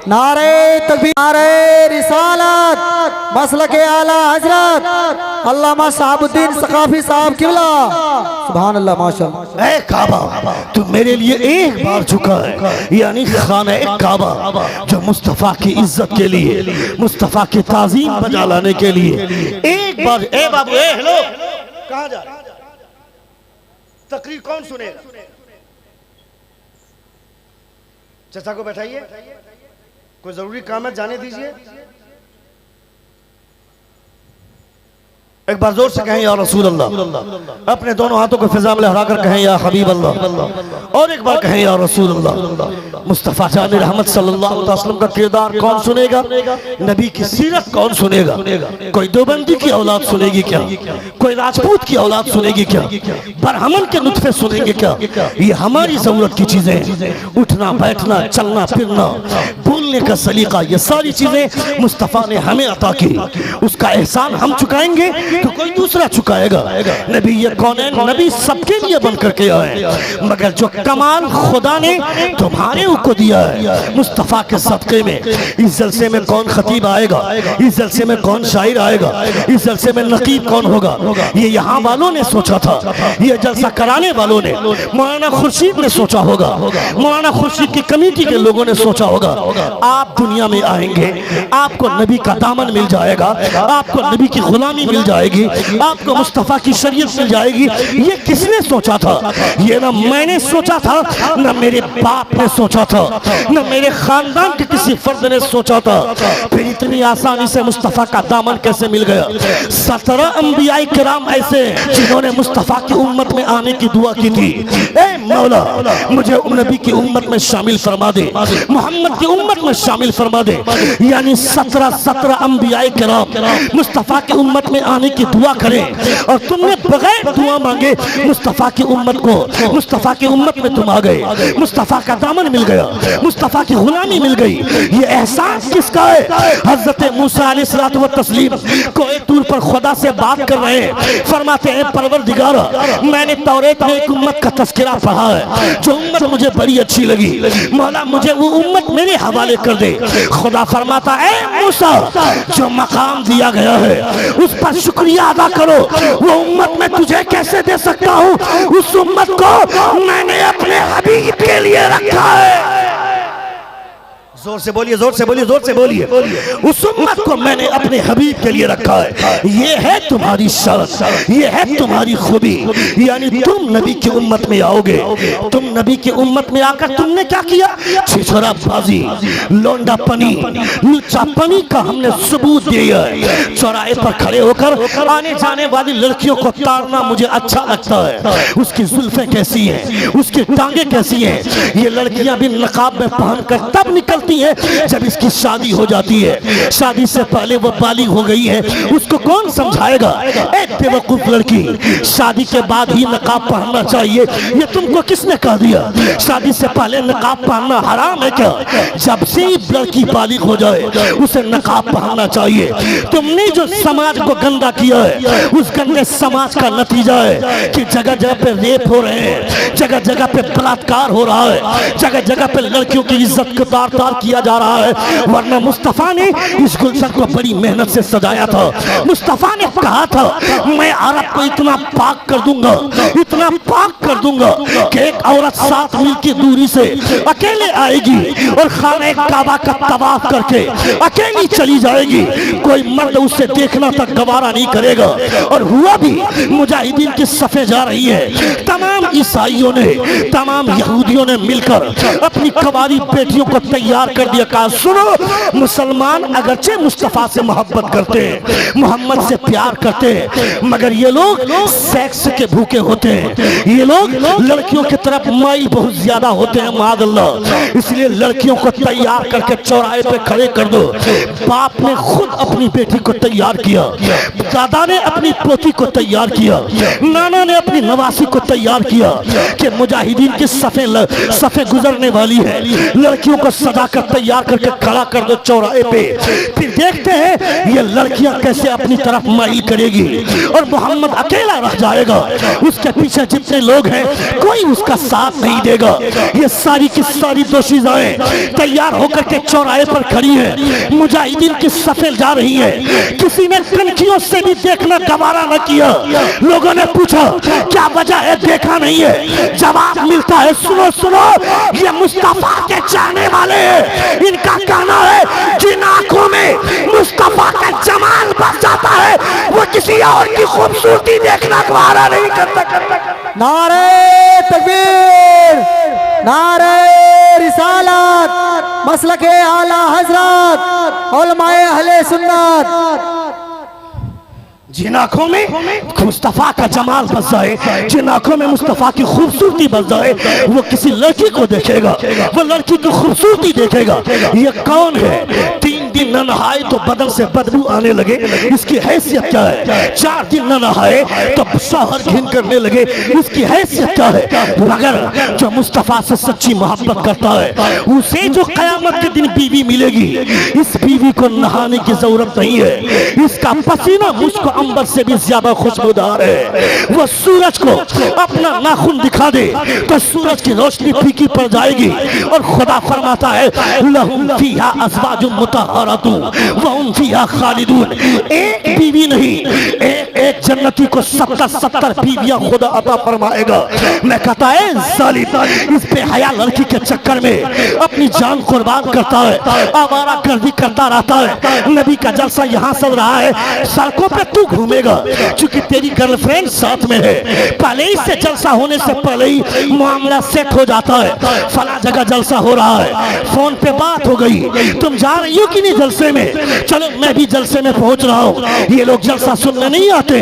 नारे तकबीर, नारे रिसालत, मसलके आला हजरत अल्लामा शहाबुद्दीन सकाफी साहब किबला। सुभान अल्लाह, माशाअल्लाह। ऐ काबा, तू मेरे लिए एक बार झुका है, यानी खाना काबा जो मुस्तफ़ा की इज्जत के लिए, मुस्तफ़ा की ताज़ीम बजा लाने के लिए एक बार। ए बाबू, ए हेलो, कहाँ जा रहे? तकरीर कौन सुनेगा? चाचा को बैठाइए, कोई जरूरी काम है, जाने दीजिए। एक बार जोर से कहें या रसूल अल्लाह। अपने दोनों हाथों को फिजा में लहराकर कहें या हबीब अल्लाह। और एक बार कहें या रसूल अल्लाह। मुस्तफ़ा जान रहमत सल्लल्लाहु अलैहि वसल्लम का किरदार कौन सुनेगा? नबी की सीरत कौन सुनेगा? कोई देवबंदी की औलाद सुनेगी क्या? कोई राजपूत की औलाद सुनेगी क्या? ब्राह्मण के नुत्फे सुनेंगे क्या? ये हमारी जरूरत की चीजें, उठना बैठना, चलना फिरना, बोलने का सलीका, ये सारी चीजें मुस्तफ़ा ने हमें अता की। उसका एहसान हम चुकाएंगे तो कोई दूसरा चुकाएगा। नबी ये कौनैन नबी सबके लिए बन करके आए, मगर जो कमाल खुदा ने तुम्हारे को दिया है मुस्तफ़ा के सदक़े में, इस जलसे में कौन खतीब आएगा, इस जलसे में कौन शायर आएगा, इस जलसे में नकीब कौन होगा, ये यहाँ वालों ने सोचा था, ये जलसा कराने वालों ने, मौलाना खुर्शीद ने सोचा होगा, मौलाना खुर्शीद की कमेटी के लोगों ने सोचा होगा। आप दुनिया में आएंगे, आपको नबी का दामन मिल जाएगा, आपको नबी की गुलामी मिल जाएगी, आपको मुस्तफ़ा की शरीयत मिल जाएगी। ये किसने सोचा था? ये ना मैंने सोचा था, ना मेरे बाप ने सोचा था, न मेरे खानदान के किसी फर्द ने सोचा था। फिर इतनी आसानी से मुस्तफ़ा का दामन कैसे मिल गया? 17 अंबिया किराम ऐसे जिन्होंने मुस्तफ़ा की उम्मत में आने की दुआ की थी। ए मौला, मुझे नबी की उम्मत में शामिल फरमा दे, मोहम्मद की उम्मत में शामिल फरमा दे। यानी 17 अंबिया किराम मुस्तफ़ा की उम्मत में आने की दुआ करें और तुमने बगैर दुआ मांगे मुस्तफ़ा की उम्मत को, मुस्तफ़ा की उम्मत में तुम आ गए, मुस्तफ़ा का दामन मिल गया, मुस्तफ़ा की गुलामी मिल गई। ये एहसास किसका है? हज़रत मूसा अलैहिस्सलातु व तस्लीम कोई दूर पर खुदा से बात कर रहे हैं, फरमाते हैं परवरदिगार मैंने तौरेत में एक उम्मत का तज़किरा पढ़ा है जो उम्मत मुझे बड़ी अच्छी लगी, मौला मुझे वो उम्मत मेरे हवाले कर दे। खुदा फरमाता है मूसा जो मकाम दिया गया है उस पर शुक्रिया अदा करो, वो उम्मत मैं तुझे कैसे दे सकता हूँ? उस उम्मत को मैंने अपने हबीब के लिए रखा है। जोर से बोलिए, जोर से बोलिए, जोर से बोलिए। उस उम्मत को मैंने अपने हबीब के लिए रखा है। ये है तुम्हारी शर्त, ये है तुम्हारी खूबी, यानी तुम नबी की उम्मत में आओगे। तुम नबी की उम्मत में आकर तुमने क्या किया? छिछोराबाजी, लोंडापनी, लुच्चापनी का हमने सबूत दिया है। चौराहे पर खड़े होकर आने जाने वाली लड़कियों को ताड़ना मुझे अच्छा लगता है। उसकी जुल्फें कैसी हैं, उसकी टांगे कैसी हैं। ये लड़कियां भी नकाब में पहनकर तब निकलती है जब इसकी शादी हो जाती है। शादी से पहले वो बालिग हो गई है, उसको कौन समझाएगा? एक बेवकूफ लड़की, शादी के बाद ही नकाब पहनना चाहिए, ये तुमको किसने कह दिया? शादी से पहले नकाब पहनना हराम है क्या? जब से ही लड़की बालिग हो जाए उसे नकाब पहनना चाहिए। तुमने जो समाज को गंदा किया है उस गंदे समाज का नतीजा है कि जगह जगह पे रेप हो रहे हैं, जगह जगह पे बलात्कार हो रहा है, जगह जगह पे लड़कियों की इज्जत को तार किया जा रहा है। वरना मुस्तफा ने इस गुलशन को बड़ी मेहनत से सजाया था। मुस्तफा ने कहा था मैं अरब को इतना पाक कर दूंगा, इतना पाक कर दूंगा कि एक औरत 7 मील की दूरी से अकेले आएगी और खाने काबा का तवाफ करके अकेली चली जाएगी, कोई मर्द उसे देखना तक गवारा नहीं करेगा। और हुआ भी, मुजाहिदीन की सफे जा रही है। तमाम ईसाइयों ने, तमाम यहूदियों ने मिलकर अपनी कवारी बेटियों को तैयार कर दिया। कहा सुनो, मुसलमान अगरचे मुस्तफा से मोहब्बत करते हैं, मोहम्मद से प्यार करते हैं, मगर ये लोग सेक्स के भूखे होते हैं, ये लोग लड़कियों की तरफ माइल बहुत ज्यादा होते हैं मादल्लाह। इसलिए लड़कियों को तैयार करके चौराहे पे खड़े कर दो। बाप ने खुद अपनी बेटी को तैयार किया, दादा ने अपनी पोती को तैयार किया, नाना ने अपनी नवासी को तैयार किया कि मुजाहिदीन की सफे गुजरने वाली है। लड़कियों को सजा कर तैयार करके खड़ा कर दो चौराहे पे, फिर देखते हैं ये लड़कियां कैसे अपनी तरफ माइल करेगी और मोहम्मद अकेला रह जाएगा। उसके पीछे जितने लोग हैं कोई उसका साथ नहीं देगा। ये सारी की सारी दोशीज़ाएं तैयार होकर के चौराहे पर खड़ी हैं, मुजाहिदीन की सफेद जा रही है। किसी ने कनखियों से भी देखना गवारा न किया। लोगों ने पूछा क्या वजह है, देखा नहीं है। जवाब मिलता है सुनो सुनो, ये मुस्तफा के चाहने वाले हैं। इनका कहना है जिन आंखों में मुस्तफा का जमाल बस जाता है वो किसी और की खूबसूरती देखना गवारा नहीं करता। नारे तकबीर, नारे रिसालत, मसलके आला हजरत, उलमाए अहले सुन्नत। जिन आंखों में मुस्तफा का जमाल बस जाए, जिन आंखों में मुस्तफा की खूबसूरती बस जाए, वो किसी लड़की को देखेगा, वो लड़की की खूबसूरती देखेगा। ये कौन है? 3 दिन न नहाए तो बदन से बदबू आने लगे, इसकी हैसियत क्या है? 4 दिन न नहाए तो शौहर घिन करने लगे, इसकी हैसियत क्या है? मगर जो मुस्तफा से सच्ची मोहब्बत करता है उसे जो कयामत के दिन बीवी मिलेगी, इस बीवी को नहाने की जरूरत नहीं है। इसका पसीना मुझको अंबर से भी ज्यादा खुशबूदार है। वो सूरज को अपना नाखून दिखा दे तो सूरज की रोशनी फीकी पड़ जाएगी। और खुदा फरमाता है लहुम फीहा अज़वाजुम मुतहहरातुन व हुम फीहा खालिदून। एक बीवी नहीं, एक जन्नती को 70 बीवियां खुदा अता फरमाएगा। मैं कहता है जालिम इस बेहया लड़की के चक्कर में अपनी जान कुर्बान करता है, आवारा गर्दी करता रहता है। नबी का जलसा यहाँ चल रहा है, सड़कों पे तू घूमेगा क्योंकि तेरी गर्लफ्रेंड साथ में है। पहले ही से जलसा होने से पहले ही मामला सेट हो जाता है। फला जगह जलसा हो रहा है, फोन पे बात हो गई, तुम जा रही हो कि नहीं जलसे में? चलो मैं भी जलसे में पहुंच रहा हूँ। ये लोग जलसा सुनने नहीं आते,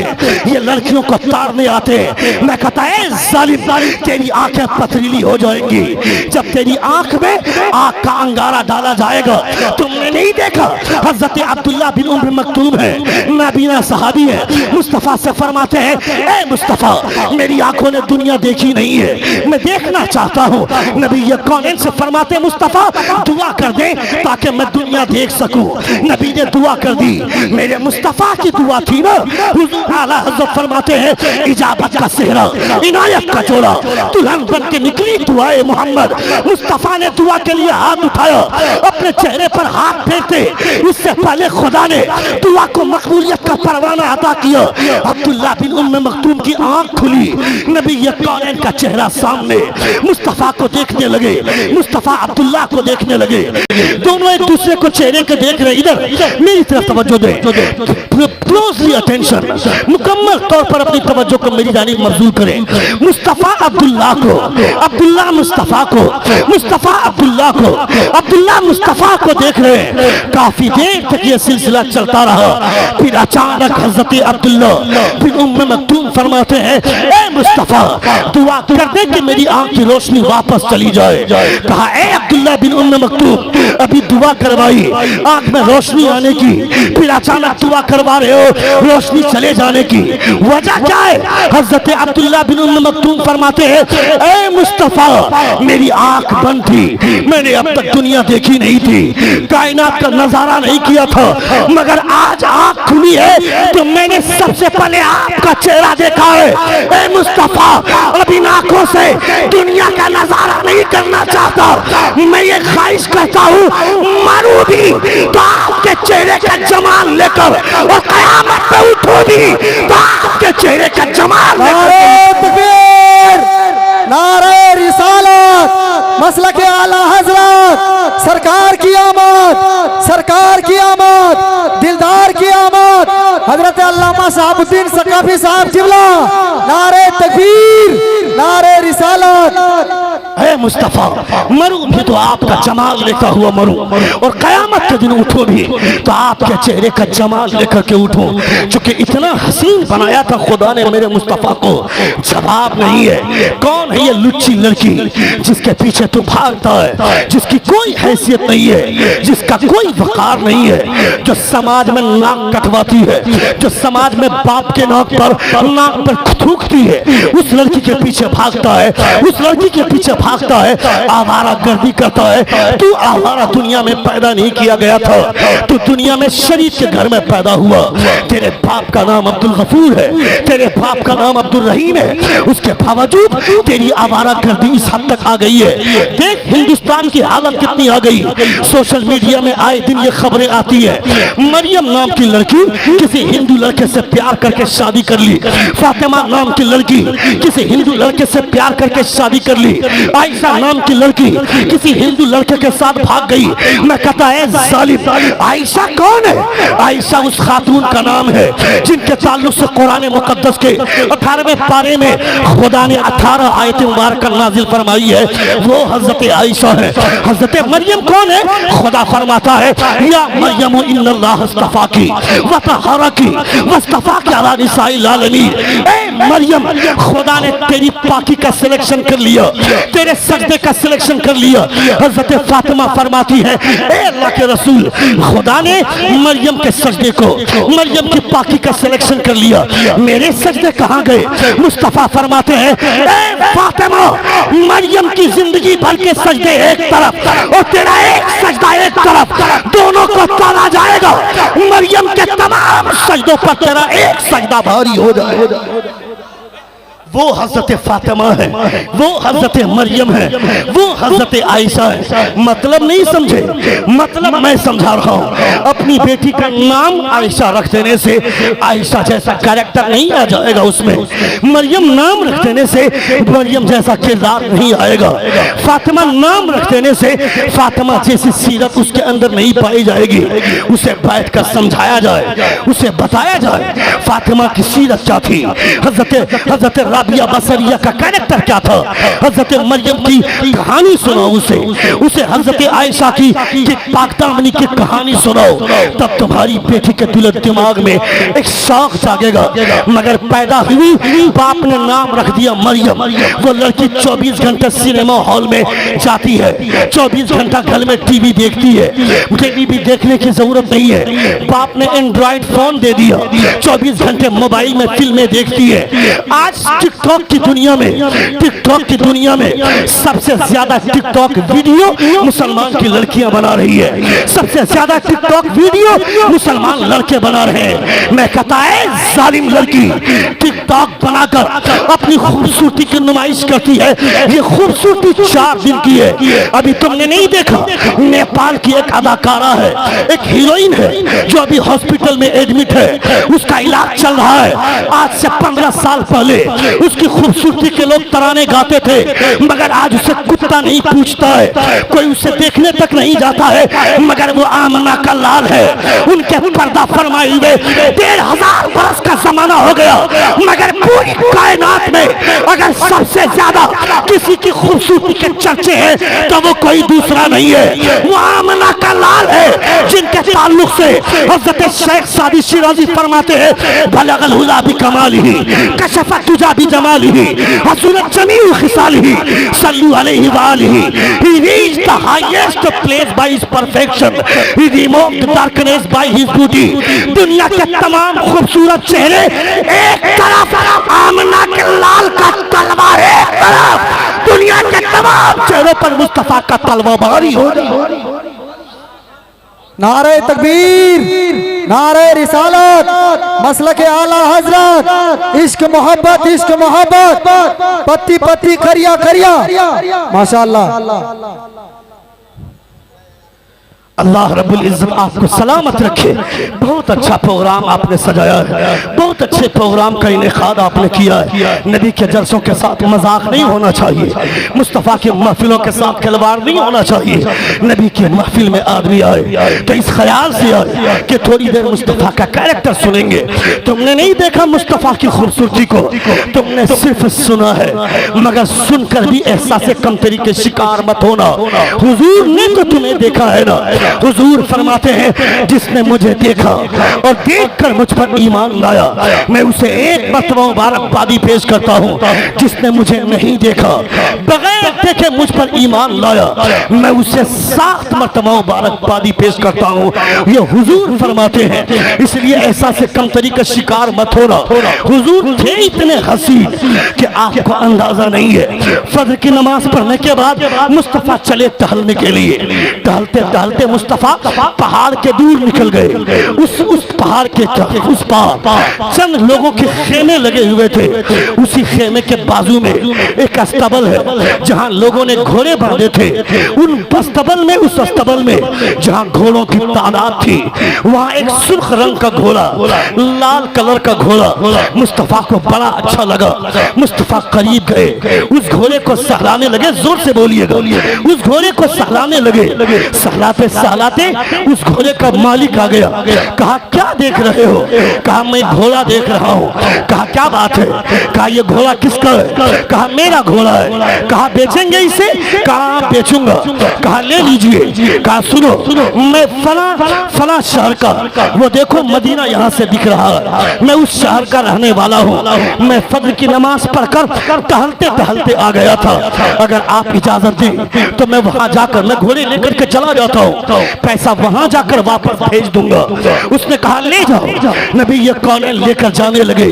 ये लड़कियों को ताड़ने आते हैं। मैं कहता है जालिम, तेरी आंखें पथरीली हो जाएंगी जब तेरी आंख में आग का अंगारा डाला जाएगा। तुमने नहीं देखा हजरत अब्दुल्ला बिन उम्र मक्तूम है, नाबीना सहाबी है, मुस्तफा से फरमाते हैं ए मुस्तफा मेरी आंखों ने दुनिया देखी नहीं है, मैं देखना चाहता हूँ। नबी ये कौन से फरमाते मुस्तफा दुआ कर दे ताकि मैं दुनिया देख सकूं। नबी ने दुआ कर दी, मेरे मुस्तफा की दुआ थी ना। हुजूर आला हज़रत फरमाते हैं इजाबत का सेहरा, इनायत का जोड़ा, दुल्हन बन के निकली दुआए मोहम्मद। मुस्तफा ने दुआ के लिए हाथ उठाया, अपने चेहरे पर हाथ फेरते इससे पहले खुदा ने दुआ को मकबूलियत का परवाना अता किया। अब्दुल्ला बिन उम्मे मक्तूम की आंख खुली, नबी ये कौन का चेहरा सामने, मुस्तफा को देखने लगे, मुस्तफा अब्दुल्ला को देखने लगे। दोनों एक दूसरे को चेहरे के देख रहे। इधर मेरी तरफ तवज्जो दे, क्लोजली अटेंशन, मुकम्मल तौर पर अपनी तवज्जो को मेरी जानिब मबजूल करें। मुस्तफा अब्दुल्ला को, अब्दुल्ला मुस्तफा को, मुस्तफा अब्दुल्ला को, अब्दुल्ला मुस्तफा को देख रहे हैं। काफी देर तक ये सिलसिला चलता रहा। फिर अचानक हजरत अब्दुल्ला बिन उम्मे मक्तूम फरमाते हैं ए मुस्तफा दुआ कर दे कि मेरी आंख की रोशनी वापस चली जाए। कहा ए अब्दुल्ला बिन उम्मे मक्तूम अभी दुआ करवाई आंख में रोशनी आने की, फिर अचानक दुआ करवा रहे हो रोशनी चले जाने की, वजह क्या है? हजरत अब्दुल्ला बिन उम्मे मक्तूम फरमाते हैं ए मुस्तफा मेरी आंख बंद थी, मैंने अब तक दुनिया देखी नहीं थी, कायनात का नजारा नहीं किया था, मगर आज आंख खुली है तो मैंने सबसे पहले आपका चेहरा देखा है। ए मुस्तफा अब इन आंखों से दुनिया का नजारा नहीं करना चाहता, मैं ये ख्वाहिश करता हूँ मरूं भी तो आपके चेहरे का जमाल लेकर, और कयामत पे उठूं भी तो आपके चेहरे का जमाल लेकर। नारे रिसालत, मसलके आला हजरत, सरकार की आमद, सरकार की आमद, दिलदार की आमद, हजरत अल्लामा साहबुद्दीन सकाफी साहब जिबला। नारे तकबीर, नारे रिसालत। है मुस्तफा मरूं भी तो आपका जमाल लेता हुआ मरूं, और कयामत के दिन उठो भी तो आपके चेहरे का जमाल लेकर के उठूं। चूंकि इतना हसीन बनाया था खुदा ने मेरे मुस्तफा को, जवाब नहीं है। कौन है ये लुच्ची लड़की जिसके पीछे तू भागता है, जिसकी कोई हैसियत नहीं है, जिसका कोई वकार नहीं है, जो समाज में नाक कटवाती है, जो समाज में बाप के नाक पर थूकती है, उस लड़की के पीछे भागता है, उस लड़की के पीछे भागता है, आवारा गर्दी करता है। तू आवारा दुनिया में पैदा नहीं किया गया था, तू दुनिया में शरीफ के घर में पैदा हुआ। तेरे बाप का नाम अब्दुल गफूर है, तेरे बाप का नाम अब्दुल रहीम है, उसके बावजूद तेरी आवारा गर्दी इस हद तक आ गई है। देख हिंदुस्तान की हालत कितनी आ गई। सोशल मीडिया में आए दिन ये खबरें आती है, मरियम नाम की लड़की किसी हिंदू लड़के से प्यार करके शादी कर ली, फातिमा नाम की लड़की किसी हिंदू लड़के से प्यार करके शादी कर ली, आयशा नाम की लड़की किसी हिंदू लड़के के साथ भाग गई। मैं कहता है जालिम, आयशा कौन है? आयशा उस खातून का नाम है जिनके ताल्लुक से कुरान मुकद्दस के 18वें पारे में खुदा ने 18 आयतें मुबारक नाजिल फरमाई है, वो हजरत आयशा है। हजरत मरियम कौन है? खुदा फरमाता है या मरियम इन्नल्लाह अस्तफाकी व तहरकी वस्तफाकी अला निसाइल आलमीन। ए मरियम खुदा ने तेरी पाकी का सिलेक्शन कर लिया, तेरे सजदे का सिलेक्शन कर लिया। हजरत फातिमा फरमाती है ए अल्लाह के रसूल खुदा ने मरियम के सजदे को, मरियम की पाकी का सिलेक्शन कर लिया, मेरे सजदे कहाँ गए? मुस्तफा फरमाते हैं ए फातिमा मरियम की जिंदगी भर के सजदे एक तरफ और तेरा एक सजदा एक तरफ, दोनों को तोड़ा जाएगा। मरियम के तमाम सजदों पर तेरा एक सजदा भारी हो जाएगा। वो हजरत फातिमा है, वो हजरत मरियम है, वो हजरत आयशा है। मतलब नहीं समझे, मतलब मैं समझा रहा हूँ। अपनी बेटी का नाम आयशा रख देने से आयशा जैसा कैरेक्टर नहीं आ जाएगा उसमें, मरियम नाम रख देने से मरियम जैसा किरदार नहीं आएगा, फातिमा नाम रख देने से फातिमा जैसी सीरत उसके अंदर नहीं पाई जाएगी। उसे बैठ कर समझाया जाए, उसे बताया जाए फातिमा की सीरत क्या थी। हजरत राबिया बसरिया का कैरेक्टर क्या था, हजरत मरियम की कहानी सुनाओ उसे हजरत आयशा की पाकदामनी की कहानी सुनाओ, तब तुम्हारी बेटी के दिल दिमाग में एक शौक जागेगा। मगर पैदा हुई, बाप ने नाम रख दिया मरियम। वो लड़की 24 घंटे सिनेमा हॉल में जाती है, 24 घंटा घर में टीवी देखती है। टीवी देखने की जरूरत नहीं है, बाप ने एंड्रॉइड फोन दे दिया, 24 घंटे मोबाइल में फिल्में देखती है। आज टिकटॉक की दुनिया में सबसे ज्यादा टिकटॉक वीडियो मुसलमान की लड़कियां बना रही है, सबसे ज्यादा टिकटॉक वीडियो मुसलमान लड़के बना रहे हैं। मैं कहता है जालिम लड़की टिकटॉक बनाकर अपनी खूबसूरती की नुमाइश करती है। ये खूबसूरती 4 दिन की है। अभी तुमने नहीं देखा, नेपाल की एक अदाकारा है, एक हीरोइन है जो अभी हॉस्पिटल में एडमिट है, उसका इलाज चल रहा है। आज से 15 साल पहले उसकी खूबसूरती के लोग तराने गाते थे, मगर आज उसे कुत्ता नहीं पूछता है, कोई उसे देखने तक नहीं जाता है। मगर वो आमना का लाल है, उनके पर्दा फरमाए हुए 1500 बरस का जमाना हो गया, मगर पूरी कायनात में अगर सबसे ज्यादा किसी की खूबसूरती के चर्चे हैं तो वो कोई दूसरा नहीं है, वो आमना का लाल है, जिनके ताल्लुक से हज़रत शेख सादी शिराजी फरमाते हैं बलगल हुदा बि कमालिही कशफत तुजा बि जमालिही हसनत जमीउ खिसालिही सल्लु अलैहि व आलिही। He reached the highest place by his perfection. He removed darkness by his beauty. दुनिया के तमाम खूबसूरत चेहरे एक तरफ, आमना के लाल का तलवा एक तरफ, दुनिया के तमाम चेहरों पर मुस्तफा का तलवा बारी हो रही। नारे तकबीर, नारे रिसालत, मसलक आला हजरत, इश्क मोहब्बत, पत्ती पत्ती करिया करिया, माशाअल्लाह। अल्लाह रब्बुल इज्जत आपको सलामत रखे। बहुत अच्छा प्रोग्राम आपने सजाया है, बहुत अच्छे प्रोग्राम का इनेकाद आपने किया है। नबी के जलसों के साथ मजाक नहीं होना चाहिए, मुस्तफ़ा की महफिलों के साथ खिलवाड़ नहीं होना चाहिए। नबी की महफिल में आदमी आए तो इस ख्याल से आए कि थोड़ी देर मुस्तफ़ा का कैरेक्टर सुनेंगे। तुमने नहीं देखा मुस्तफ़ा की खूबसूरती को, तुमने सिर्फ सुना है, मगर सुनकर भी एहसास कमतरी के शिकार मत होना। हुजूर ने तो तुम्हें देखा है ना। हुजूर फरमाते हैं जिसने मुझे देखा और देखकर मुझ पर ईमान लाया, मैं उसे एक मरतबा मुबारकबादी पेश करता हूँ। जिसने मुझे नहीं देखा, बगैर देखे मुझ पर ईमान लाया, मैं उसे 7 मरतबा मुबारकबादी पेश करता हूँ। ये हुजूर फरमाते हैं, इसलिए ऐसा से कमतरी का शिकार मत होना। हुजूर थे इतने हसीन कि आपको अंदाजा नहीं है। फजर की नमाज पढ़ने के बाद मुस्तफा चले टहलने के लिए, टहलते टहलते मुस्तफा पहाड़ के दूर निकल गए। उस पहाड़ के उस पार चंद लोगों के खेमे लगे हुए थे। उसी खेमे के बाजू में एक अस्तबल है जहां लोगों ने घोड़े बांधे थे। उन अस्तबल में, उस अस्तबल में जहां घोड़ों की तादाद थी, वहां एक सुर्ख रंग का घोड़ा, लाल कलर का घोड़ा मुस्तफा को बड़ा अच्छा लगा। मुस्तफा करीब गए, उस घोड़े को सहलाने लगे। जोर से बोलिएगा, उस घोड़े को सहलाने लगे। सहलाते सहलाते उस घोड़े का मालिक आ गया। कहा क्या देख रहे हो? कहा मैं घोड़ा देख रहा हूँ। कहा क्या बात है? कहा ये घोड़ा किसका है? कहा मेरा घोड़ा है। कहा बेचेंगे इसे? कहा बेचूंगा। कहा ले लीजिए। कहा सुनो, मैं फला शहर का, वो देखो मदीना यहाँ से दिख रहा है, मैं उस शहर का रहने वाला हूँ। मैं फजर की नमाज पढ़कर टहलते टहलते आ गया था। अगर आप इजाजत दें तो मैं वहां जाकर, मैं घोड़े लेकर के चला जाता हूँ, पैसा वहां जाकर वापस भेज दूंगा। उसने कहा ले जाओ। नबी ये कौन लेकर जाने लगे।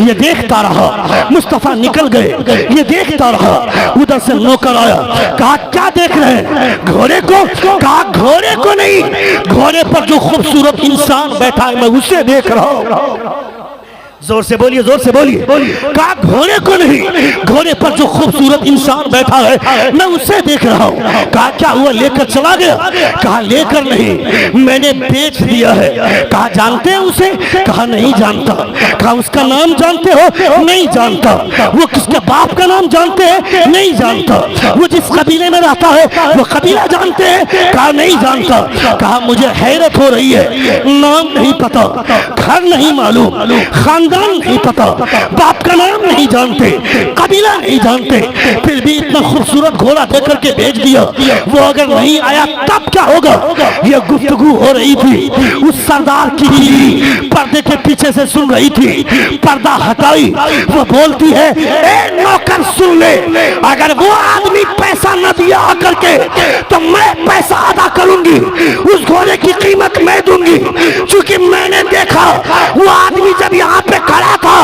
ये देखता रहा, मुस्तफा निकल गए, ये देखता रहा। उधर से नौकर आया, कहा क्या देख रहे हैं? घोड़े को? कहा घोड़े को नहीं, घोड़े पर जो खूबसूरत इंसान बैठा है मैं उसे देख रहा हूँ। जोर से बोलिए, जोर से बोलिए। कहा घोड़े को नहीं, घोड़े पर जो खूबसूरत इंसान बैठा है मैं उसे देख रहा हूँ। कहा क्या हुआ, लेकर चला गया? कहा लेकर नहीं, मैंने बेच दिया है। कहा जानते हैं उसे? कहा नहीं जानता। कहा उसका नाम जानते हो? नहीं जानता। वो किसके बाप का नाम जानते हैं? नहीं जानता। वो जिस कबीले में रहता है वो कबीला जानते हैं? कहा नहीं जानता। कहा मुझे हैरत हो रही है, नाम नहीं पता, घर नहीं मालूम, खानदान खानदान नहीं पता, बाप का नाम नहीं जानते, कबीला नहीं जानते, फिर भी इतना खूबसूरत घोड़ा देकर के भेज दिया। वो अगर नहीं आया तब क्या होगा? ये गुफ्तगू हो रही थी उस सरदार की बीवी पर्दे के पीछे से सुन रही थी। पर्दा हटाई, वो बोलती है, ए नौकर सुन ले, अगर वो आदमी पैसा न दिया करके तो मैं पैसा अदा करूंगी, उस घोड़े की कीमत मैं दूंगी, क्योंकि मैंने देखा वो आदमी जब यहाँ पे खड़ा था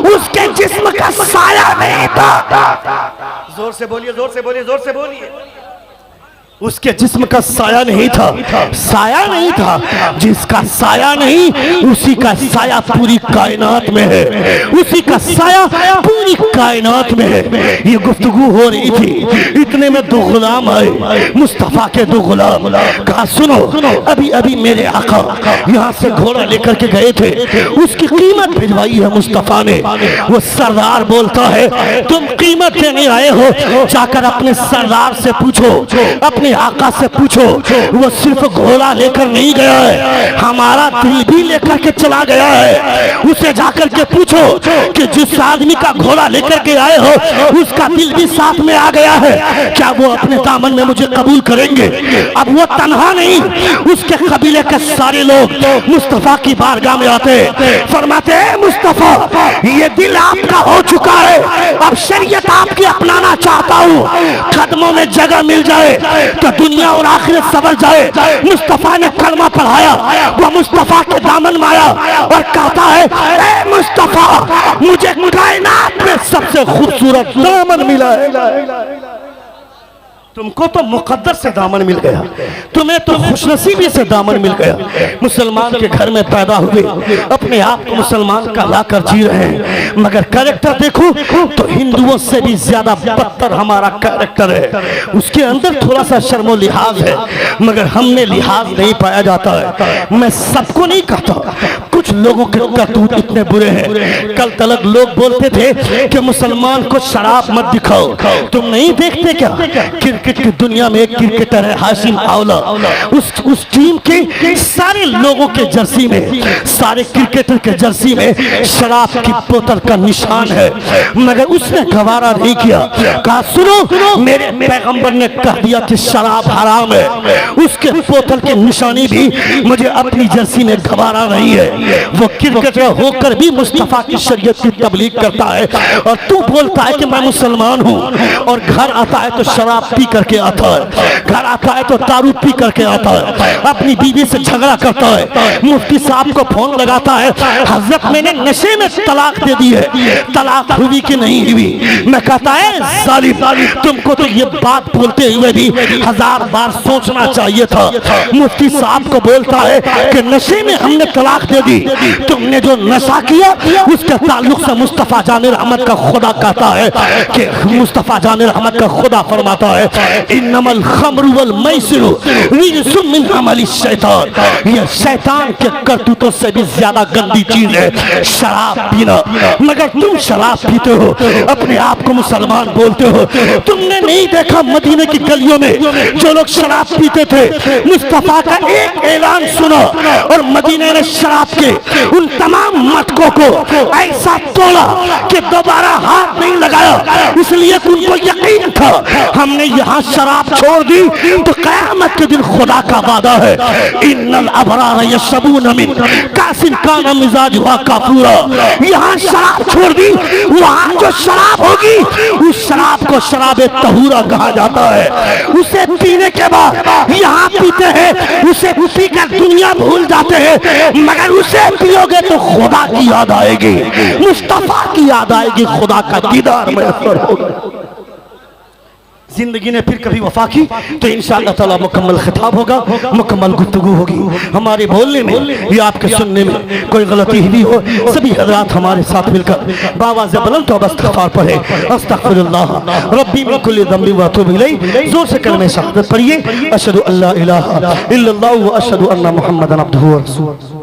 उसके जिस्म का साया नहीं था। जोर से बोलिए, जोर से बोलिए, जोर से बोलिए। उसके जिस्म का साया नहीं था, साया नहीं था। जिसका साया नहीं उसी का साया पूरी कायनात में है, उसी का साया पूरी कायनात में है। ये गुफ्तगू हो रही थी, इतने में दो गुलाम आए, मुस्तफा के दो गुलाम। कहा सुनो, अभी अभी मेरे आका यहाँ से घोड़ा लेकर के गए थे, उसकी कीमत भिजवाई है मुस्तफा ने। वो सरदार बोलता है, तुम कीमत देने आए हो, जाकर अपने सरदार से पूछो, अपने आका से पूछो। वो सिर्फ घोड़ा लेकर नहीं गया है, हमारा दिल भी लेकर के चला गया है। उसे जाकर के पूछो कि जिस आदमी का घोड़ा लेकर के आए हो उसका दिल भी साथ में आ गया है, क्या वो अपने दामन में मुझे कबूल करेंगे? अब वो तन्हा नहीं, उसके कबीले के सारे लोग मुस्तफा की बारगाह में आते, फरमाते हैं मुस्तफा ये दिल आपका हो चुका है, अब शरीयत आपकी अपनाना चाहता हूँ, कदमों में जगह मिल जाए तो दुनिया और आखिरत संवर जाए। मुस्तफा ने कलमा पढ़ाया, वो मुस्तफा के दामन में आया और कहता है, ए मुस्तफा मुझे कायनात में सबसे खूबसूरत दामन मिला है। तुमको तो मुकद्दर से दामन मिल गया, तुम्हें तो खुशनसीबी से दामन मिल गया। मुसलमान के घर में पैदा हुए, अपने आप को मुसलमान का लाकर जी रहे हैं, मगर कैरेक्टर देखो तो हिंदुओं से भी ज्यादा बदतर हमारा कैरेक्टर है। उसके अंदर थोड़ा सा शर्मो लिहाज है, मगर हमने लिहाज नहीं पाया जाता है। मैं सबको नहीं कहता, कुछ लोगों के करतूत इतने बुरे हैं। कल तलक लोग बोलते थे कि मुसलमान को शराब मत दिखाओ, तुम नहीं देखते क्या? क्रिकेट की दुनिया में एक क्रिकेटर है हाशिम आउला, उस टीम के सारे लोगों के जर्सी में, सारे क्रिकेटर के जर्सी में शराब की बोतल का निशान है, मगर उसने गवारा नहीं किया। कहा सुनो, मेरे पैगंबर ने कह दिया कि शराब हराम है, उसके बोतल की निशानी भी मुझे अपनी जर्सी में गवारा नहीं है। वो क्रिकेटर होकर भी मुस्तफा की शरीयत की तबलीग करता है, और तू बोलता है कि मैं मुसलमान हूँ, और घर आता है तो शराब पी करके आता है, घर आता है तो दारू पी करके आता है, अपनी बीवी से झगड़ा करता है, मुफ्ती साहब को फोन लगाता है, हजरत मैंने नशे में तलाक दे दी है, तलाक हुई कि नहीं हुई? मैं कहता है जालिम, तुमको तो ये बात बोलते हुए भी 1000 बार सोचना चाहिए था। मुफ्ती साहब को बोलता है कि नशे में हमने तलाक दे दी, तुमने जो नशा किया उसके ताल्लुक से मुस्तफा जाने रहमत का खुदा कहता है कि मुस्तफा जाने रहमत का खुदा फरमाता है, इन्नमल खम्रु वल मैसिरु रिजसुम मिन अमलि शैतान। ये शैतान के करतूतों से भी ज्यादा गंदी चीज है शराब पीना, मगर तुम शराब पीते हो, अपने आप को मुसलमान बोलते हो। तुमने नहीं देखा मदीने की गलियों में जो लोग शराब पीते थे, मुस्तफा का एक ऐलान सुना और मदीने ने शराब के उन तमाम मटकों को ऐसा तोड़ा कि दोबारा हाथ नहीं लगाया, इसलिए उनको यकीन था हमने यहाँ शराब छोड़ दी तो क़यामत के दिन खुदा का वादा है, इन्नल अबरार यशरबून मिन कासिन काना मिजाजुहा काफूरा। यहाँ शराब छोड़ दी, वहाँ जो शराब होगी उस शराब को शराबे तहूरा कहा जाता है। उसे पीने के बाद यहाँ पीते हैं, उसे पीकर दुनिया भूल जाते हैं, मगर उसे पियोगे तो खुदा की याद आएगी, मुस्तफा की याद आएगी, खुदा का दीदार मैसर होगा। जिंदगी ने फिर कभी वफा की तो इंशाअल्लाह ताला मुकम्मल खिताब होगा, मुकम्मल गुफ्तगू होगी। हमारे बोलने में या आपके सुनने में कोई गलती हुई हो, सभी हजरात हमारे साथ मिलकर बावाज़ बुलंद तौबा इस्तिग़फ़ार पढ़े, अस्तग़फ़िरुल्लाह रब्बी मिन कुल्लि ज़ंबि व अतूबु इलैहि। जोर से कलमे शहादत पढ़िए, अशहदु अल्ला इलाहा इल्लल्लाहु व अशहदु अन्ना मुहम्मदन अब्दुहु व रसूलुहु।